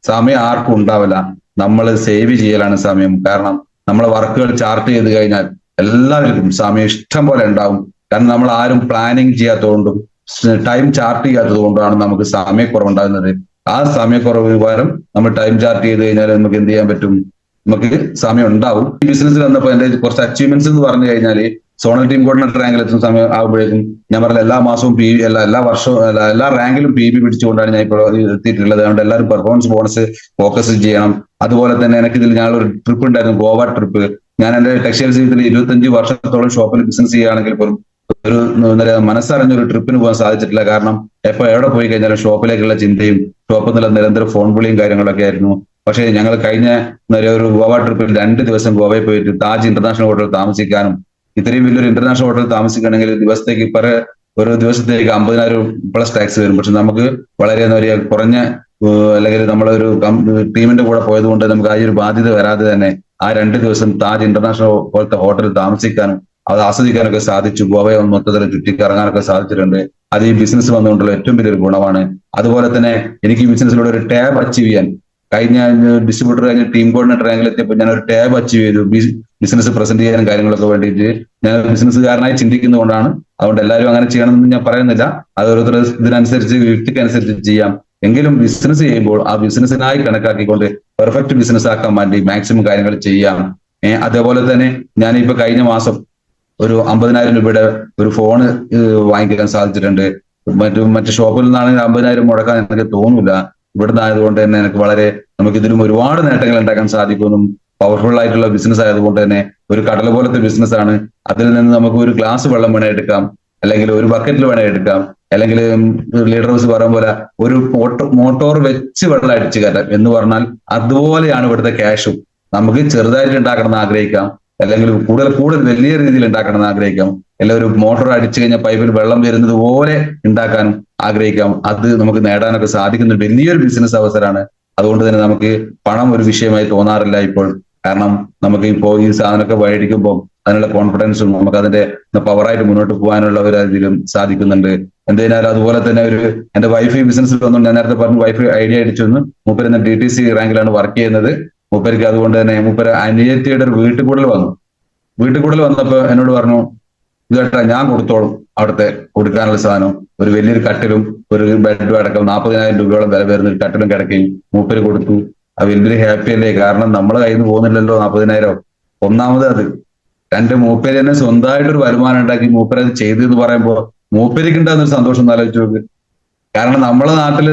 സമയം ആർക്കും ഉണ്ടാവില്ല, നമ്മൾ സേവ് ചെയ്യലാണ് സമയം. കാരണം നമ്മളെ വർക്കുകൾ ചാർട്ട് ചെയ്ത് കഴിഞ്ഞാൽ എല്ലാവർക്കും സമയം ഇഷ്ടം പോലെ ഉണ്ടാവും. കാരണം നമ്മൾ ആരും പ്ലാനിങ് ചെയ്യാത്തതുകൊണ്ടും ടൈം ചാർട്ട് ചെയ്യാത്തത് കൊണ്ടാണ് നമുക്ക് സമയക്കുറവുണ്ടാകുന്നത്. ആ സമയക്കുറവ് പകരം നമ്മൾ ടൈം ചാർട്ട് ചെയ്ത് കഴിഞ്ഞാൽ നമുക്ക് എന്ത് ചെയ്യാൻ പറ്റും, നമുക്ക് സമയം ഉണ്ടാവും. ഈ ബിസിനസ്സിൽ വന്നപ്പോൾ എന്റെ കുറച്ച് അച്ചീവ്മെന്റ്സ് എന്ന് പറഞ്ഞു കഴിഞ്ഞാൽ, സോണൽ ടീം കോർഡിനേറ്റർ റാങ്കിൽ എത്തുന്ന സമയം ആകുമ്പോഴേക്കും ഞാൻ പറഞ്ഞ എല്ലാ മാസവും എല്ലാ വർഷവും എല്ലാ റാങ്കിലും PB പിടിച്ചുകൊണ്ടാണ് ഞാൻ ഇപ്പോൾ എത്തിയിട്ടുള്ളത്. അതുകൊണ്ട് എല്ലാവരും പെർഫോമൻസ് ബോണസ് ഫോക്കസ് ചെയ്യണം. അതുപോലെ തന്നെ എനിക്ക് ഇതിൽ ഞങ്ങളൊരു ട്രിപ്പ് ഉണ്ടായിരുന്നു, ഗോവ ട്രിപ്പ്. ഞാൻ എന്റെ ടെക്സ്റ്റൈൽ ജീവിതത്തിൽ 25 വർഷത്തോളം ഷോപ്പിൽ ബിസിനസ് ചെയ്യുകയാണെങ്കിൽ പോലും ഒരു എന്താ പറയുക മനസ്സറിഞ്ഞ ഒരു ട്രിപ്പിന് പോകാൻ സാധിച്ചിട്ടില്ല. കാരണം എവിടെ പോയി കഴിഞ്ഞാലും ഷോപ്പിലേക്കുള്ള ചിന്തയും ഷോപ്പിൽ നിന്നുള്ള നിരന്തരം ഫോൺ വിളിയും കാര്യങ്ങളൊക്കെ ആയിരുന്നു. പക്ഷേ ഞങ്ങൾ കഴിഞ്ഞ ഒരു ഗോവ ട്രിപ്പിൽ 2 ദിവസം ഗോവയിൽ പോയിട്ട് താജ് ഇന്റർനാഷണൽ ഹോട്ടലിൽ താമസിക്കാനും, ഇത്രയും വലിയൊരു ഇന്റർനാഷണൽ ഹോട്ടലിൽ താമസിക്കണമെങ്കിൽ ഒരു ദിവസത്തേക്ക് 50,000 പ്ലസ് ടാക്സ് വരും. പക്ഷെ നമുക്ക് വളരെ എന്താ പറയുക കുറഞ്ഞ അല്ലെങ്കിൽ നമ്മളൊരു ടീമിന്റെ കൂടെ പോയത് കൊണ്ട് നമുക്ക് ആ ഒരു ബാധ്യത വരാതെ തന്നെ ആ 2 ദിവസം താജ് ഇന്റർനാഷണൽ പോലത്തെ ഹോട്ടലിൽ താമസിക്കാനും അത് ആസ്വദിക്കാനൊക്കെ സാധിച്ചു. ഗോവയെ മൊത്തത്തിൽ ചുറ്റിക്കറങ്ങാനൊക്കെ സാധിച്ചിട്ടുണ്ട്. അത് ഈ ബിസിനസ് വന്നുകൊണ്ടുള്ള ഏറ്റവും വലിയൊരു ഗുണമാണ്. അതുപോലെ തന്നെ എനിക്ക് ഈ ബിസിനസ്സിലൂടെ ഒരു ടാബ് അച്ചീവ് ചെയ്യാൻ കഴിഞ്ഞ ഡിസ്ട്രിബ്യൂട്ടർ കഴിഞ്ഞ ടീം കോർഡിനേറ്റർ റാങ്കിൽ എത്തിയപ്പോൾ ഞാൻ ഒരു ടാബ് അച്ചീവ് ചെയ്തു. ബിസിനസ് പ്രസന്റ് ചെയ്യാനും കാര്യങ്ങളൊക്കെ വേണ്ടിയിട്ട് ഞാൻ ബിസിനസ്സുകാരനായി ചിന്തിക്കുന്നതുകൊണ്ടാണ്. അതുകൊണ്ട് എല്ലാവരും അങ്ങനെ ചെയ്യണമെന്ന് ഞാൻ പറയുന്നില്ല. അത് ഓരോരുത്തർ ഇതിനനുസരിച്ച് വ്യക്തിക്കനുസരിച്ച് ചെയ്യാം. എങ്കിലും ബിസിനസ് ചെയ്യുമ്പോൾ ആ ബിസിനസ്സിനായി കണക്കാക്കിക്കൊണ്ട് പെർഫെക്റ്റ് ബിസിനസ് ആക്കാൻ വേണ്ടി മാക്സിമം കാര്യങ്ങൾ ചെയ്യാം. അതേപോലെ തന്നെ ഞാനിപ്പോ കഴിഞ്ഞ മാസം ഒരു 50,000 രൂപയുടെ ഒരു ഫോണ് വാങ്ങിക്കാൻ സാധിച്ചിട്ടുണ്ട്. മറ്റു ഷോപ്പിൽ നിന്നാണെങ്കിൽ 50,000 മുടക്കാൻ എനിക്ക് തോന്നില്ല. ഇവിടുന്ന് ആയതുകൊണ്ട് തന്നെ എനിക്ക് നമുക്ക് ഇതിലും ഒരുപാട് നേട്ടങ്ങൾ ഉണ്ടാക്കാൻ സാധിക്കും. പവർഫുൾ ആയിട്ടുള്ള ബിസിനസ് ആയതുകൊണ്ട് തന്നെ ഒരു കടല പോലത്തെ ബിസിനസ് ആണ്. അതിൽ നിന്ന് നമുക്ക് ഒരു ഗ്ലാസ് വെള്ളം വേണേ എടുക്കാം, അല്ലെങ്കിൽ ഒരു ബക്കറ്റിൽ വേണേ എടുക്കാം, അല്ലെങ്കിൽ ലീഡർ ഹൗസ് പറയുന്ന പോലെ ഒരു മോട്ടോർ വെച്ച് വെള്ളം അടിച്ചു കയറ്റാം എന്ന് പറഞ്ഞാൽ അതുപോലെയാണ് ഇവിടുത്തെ ക്യാഷും. നമുക്ക് ചെറുതായിട്ട് ഉണ്ടാക്കണമെന്ന് ആഗ്രഹിക്കാം, അല്ലെങ്കിൽ കൂടുതൽ വലിയ രീതിയിൽ ഉണ്ടാക്കണമെന്ന് ആഗ്രഹിക്കാം, അല്ലെങ്കിൽ ഒരു മോട്ടോർ അടിച്ചു കഴിഞ്ഞാൽ പൈപ്പിൽ വെള്ളം വരുന്നത് പോലെ ഉണ്ടാക്കാനും ആഗ്രഹിക്കാം. അത് നമുക്ക് നേടാനൊക്കെ സാധിക്കുന്ന വലിയൊരു ബിസിനസ് അവസരമാണ്. അതുകൊണ്ട് തന്നെ നമുക്ക് പണം ഒരു വിഷയമായി തോന്നാറില്ല ഇപ്പോൾ. കാരണം നമുക്ക് ഇപ്പോൾ ഈ സാധനമൊക്കെ മേടിക്കുമ്പോൾ അതിനുള്ള കോൺഫിഡൻസും നമുക്ക് അതിന്റെ പവറായിട്ട് മുന്നോട്ട് പോകാനുള്ള ഒരു ഇതിലും സാധിക്കുന്നുണ്ട്. എന്തായാലും അതുപോലെ തന്നെ എന്റെ വൈഫ് ബിസിനസ്സിൽ വന്നു. ഞാൻ നേരത്തെ പറഞ്ഞു വൈഫ് ഐഡിയ അടിച്ചു വന്നു. മൂപ്പര് DTC റാങ്കിലാണ് വർക്ക് ചെയ്യുന്നത്. മൂപ്പർക്ക് അതുകൊണ്ട് തന്നെ മൂപ്പര് അനിയത്തിയുടെ ഒരു വീട്ടിൽ കൂടൽ വന്നപ്പോ എന്നോട് പറഞ്ഞു, ഇതേട്ടാ ഞാൻ കൊടുത്തോളും അവിടുത്തെ കൊടുക്കാനുള്ള സാധനം. ഒരു വലിയൊരു കട്ടിലും ഒരു ബെഡും അടക്കം 40,000 രൂപയോളം വില വരുന്ന ഒരു കട്ടിലും കിടക്കുകയും മൂപ്പര് കൊടുത്തു. അത് വലിയൊരു ഹാപ്പി അല്ലേ? കാരണം നമ്മളെ കയ്യിൽ നിന്ന് പോകുന്നില്ലല്ലോ 40,000. ഒന്നാമത് അത്. മൂപ്പര് തന്നെ സ്വന്തമായിട്ടൊരു വരുമാനം ഉണ്ടാക്കി മൂപ്പര് അത് ചെയ്തു എന്ന് പറയുമ്പോൾ മൂപ്പരിക്ക് ഉണ്ടാകുന്ന ഒരു സന്തോഷം ഒന്ന് ആലോചിച്ച് നോക്ക്. കാരണം നമ്മളെ നാട്ടില്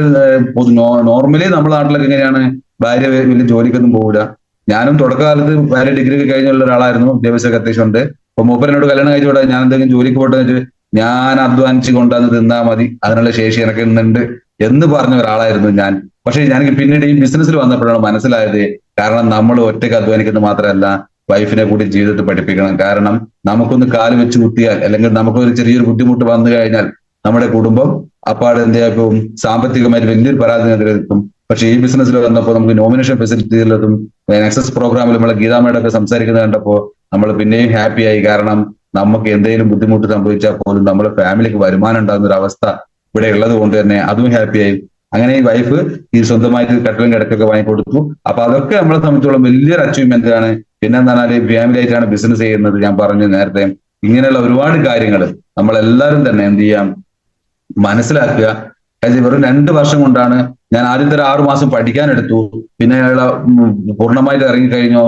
നോർമലി നമ്മളെ നാട്ടിലൊക്കെ എങ്ങനെയാണ്, ഭാര്യ വലിയ ജോലിക്കൊന്നും പോകില്ല. ഞാനും തുടക്കകാലത്ത് ഭാര്യ ഡിഗ്രി ഒക്കെ കഴിഞ്ഞുള്ള ഒരാളായിരുന്നു, വിദ്യാഭ്യാസമൊക്കെ അത്യാവശ്യമുണ്ട്. അപ്പൊ മൂപ്പരനോട് കല്യാണം കഴിച്ചുകൂടെ, ഞാൻ എന്തെങ്കിലും ജോലിക്ക് പോട്ടെ വെച്ച് ഞാൻ അധ്വാനിച്ച് കൊണ്ടുവന്ന് തിന്നാ മതി, അതിനുള്ള ശേഷി എനിക്ക് ഇന്നുണ്ട് എന്ന് പറഞ്ഞ ഒരാളായിരുന്നു ഞാൻ. പക്ഷെ എനിക്ക് പിന്നീട് ഈ ബിസിനസ്സിൽ വന്നപ്പോഴാണ് മനസ്സിലായത്, കാരണം നമ്മൾ ഒറ്റയ്ക്ക് അധ്വാനിക്കുന്നത് മാത്രമല്ല, വൈഫിനെ കൂടി ജീവിതത്തിൽ പഠിപ്പിക്കണം. കാരണം നമുക്കൊന്ന് കാല് വെച്ച് കുത്തിയാൽ അല്ലെങ്കിൽ നമുക്കൊരു ചെറിയൊരു ബുദ്ധിമുട്ട് വന്നു കഴിഞ്ഞാൽ നമ്മുടെ കുടുംബം അപ്പാട് എന്തായാലും സാമ്പത്തികമായിട്ട് വലിയൊരു പരാധീനതയിലെത്തും. പക്ഷെ ഈ ബിസിനസ്സിൽ വന്നപ്പോൾ നമുക്ക് നോമിനേഷൻ ഫെസിലിറ്റിയിലതും നെക്സസ് പ്രോഗ്രാമിൽ നമ്മളെ ഗീതാമേടൊക്കെ സംസാരിക്കുന്നത് കണ്ടപ്പോൾ നമ്മൾ പിന്നെയും ഹാപ്പിയായി. കാരണം നമുക്ക് എന്തെങ്കിലും ബുദ്ധിമുട്ട് സംഭവിച്ചാൽ പോലും നമ്മുടെ ഫാമിലിക്ക് വരുമാനം ഉണ്ടാകുന്ന ഒരു അവസ്ഥ ഇവിടെ ഉള്ളത് കൊണ്ട് തന്നെ അതും ഹാപ്പിയായി. അങ്ങനെ ഈ വൈഫ് ഈ സ്വന്തമായിട്ട് കട്ടിലും കിടക്കൊക്കെ വാങ്ങിക്കൊടുത്തു. അപ്പൊ അതൊക്കെ നമ്മളെ സംബന്ധിച്ചോളം വലിയൊരു അച്ചീവ്മെന്റ് ആണ്. പിന്നെ എന്താ പറഞ്ഞാൽ ഫാമിലി ആയിട്ടാണ് ബിസിനസ് ചെയ്യുന്നത്. ഞാൻ പറഞ്ഞു നേരത്തെ, ഇങ്ങനെയുള്ള ഒരുപാട് കാര്യങ്ങൾ നമ്മളെല്ലാവരും തന്നെ എന്ത് ചെയ്യാം, മനസ്സിലാക്കുക. വെറും 2 വർഷം കൊണ്ടാണ് ഞാൻ ആദ്യത്തെ 6 മാസം പഠിക്കാനെടുത്തു. പിന്നെ പൂർണ്ണമായിട്ട് ഇറങ്ങിക്കഴിഞ്ഞു.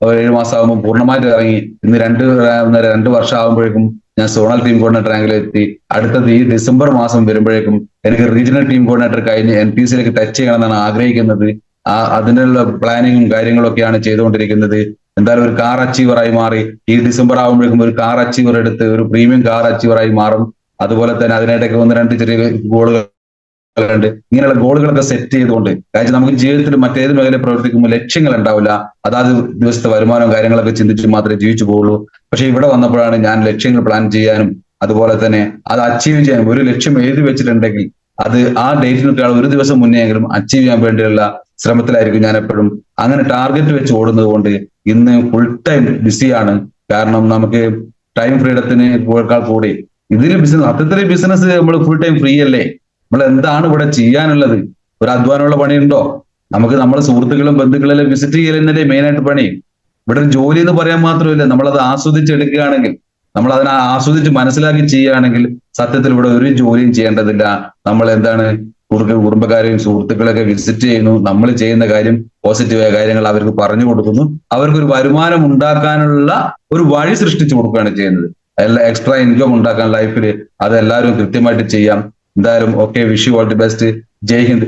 7 മാസം ആകുമ്പോൾ പൂർണ്ണമായിട്ട് ഇറങ്ങി. ഇന്ന് 2 വർഷം ആകുമ്പോഴേക്കും ഞാൻ സോണൽ ടീം കോർഡിനേറ്റർ റാങ്കിലെത്തി. അടുത്തത് ഈ ഡിസംബർ മാസം വരുമ്പോഴേക്കും എനിക്ക് റീജിയണൽ ടീം കോർഡിനേറ്റർ കഴിഞ്ഞ് NPCയിലേക്ക് ടച്ച് ചെയ്യണമെന്നാണ് ആഗ്രഹിക്കുന്നത്. അതിനുള്ള പ്ലാനിങ്ങും കാര്യങ്ങളൊക്കെയാണ് ചെയ്തുകൊണ്ടിരിക്കുന്നത്. എന്തായാലും ഒരു കാർ അച്ചീവറായി മാറി. ഈ ഡിസംബർ ആകുമ്പോഴേക്കും ഒരു കാർ അച്ചീവർ എടുത്ത് ഒരു പ്രീമിയം കാർ അച്ചീവറായി മാറും. അതുപോലെ തന്നെ അതിനായിട്ടൊക്കെ 1-2 ചെറിയ ഗോളുകളുണ്ട്. ഇങ്ങനെയുള്ള ഗോളുകളൊക്കെ സെറ്റ് ചെയ്തുകൊണ്ട്, കാര്യം നമുക്ക് ജീവിതത്തിൽ മറ്റേത് മേഖലയിൽ പ്രവർത്തിക്കുമ്പോൾ ലക്ഷ്യങ്ങൾ ഉണ്ടാവില്ല. അതാത് ദിവസത്തെ വരുമാനവും കാര്യങ്ങളൊക്കെ ചിന്തിച്ച് മാത്രമേ ജീവിച്ചു പോകുള്ളൂ. പക്ഷെ ഇവിടെ വന്നപ്പോഴാണ് ഞാൻ ലക്ഷ്യങ്ങൾ പ്ലാൻ ചെയ്യാനും അതുപോലെ തന്നെ അത് അച്ചീവ് ചെയ്യാനും, ഒരു ലക്ഷ്യം എഴുതി വെച്ചിട്ടുണ്ടെങ്കിൽ അത് ആ ഡേറ്റിനൊക്കെ ഒരു ദിവസം മുന്നെയെങ്കിലും അച്ചീവ് ചെയ്യാൻ വേണ്ടിയുള്ള ശ്രമത്തിലായിരിക്കും ഞാൻ എപ്പോഴും. അങ്ങനെ ടാർഗറ്റ് വെച്ച് ഓടുന്നത് കൊണ്ട് ഇന്ന് ഫുൾ ടൈം ബിസിയാണ്. കാരണം നമുക്ക് ടൈം ഫ്രീഡത്തിന് കൂടി ഇതിൽ ബിസിനസ്, അത്തരത്തിലെ ബിസിനസ് നമ്മൾ ഫുൾ ടൈം ഫ്രീ അല്ലേ? നമ്മൾ എന്താണ് ഇവിടെ ചെയ്യാനുള്ളത്? ഒരു അധ്വാനമുള്ള പണിയുണ്ടോ? നമുക്ക് നമ്മുടെ സുഹൃത്തുക്കളും ബന്ധുക്കളെല്ലാം വിസിറ്റ് ചെയ്യലെന്നല്ലേ മെയിൻ ആയിട്ട് പണി. ഇവിടെ ജോലി എന്ന് പറയാൻ മാത്രമല്ല, നമ്മളത് ആസ്വദിച്ചെടുക്കുകയാണെങ്കിൽ, നമ്മൾ അതിനെ ആസ്വദിച്ച് മനസ്സിലാക്കി ചെയ്യുകയാണെങ്കിൽ സത്യത്തിൽ ഇവിടെ ഒരു ജോലിയും ചെയ്യേണ്ടതില്ല. നമ്മൾ എന്താണ് കുടുംബക്കാരെയും സുഹൃത്തുക്കളെയൊക്കെ വിസിറ്റ് ചെയ്യുന്നു. നമ്മൾ ചെയ്യുന്ന കാര്യം പോസിറ്റീവായ കാര്യങ്ങൾ അവർക്ക് പറഞ്ഞു കൊടുക്കുന്നു. അവർക്കൊരു വരുമാനം ഉണ്ടാക്കാനുള്ള ഒരു വഴി സൃഷ്ടിച്ചു കൊടുക്കുകയാണ് ചെയ്യുന്നത്. എക്സ്ട്രാ ഇൻകം ഉണ്ടാക്കാൻ ലൈഫിൽ അതെല്ലാവരും കൃത്യമായിട്ട് ചെയ്യാം. എന്തായാലും okay, wish you all the best. ജയ് ഹിന്ദ്.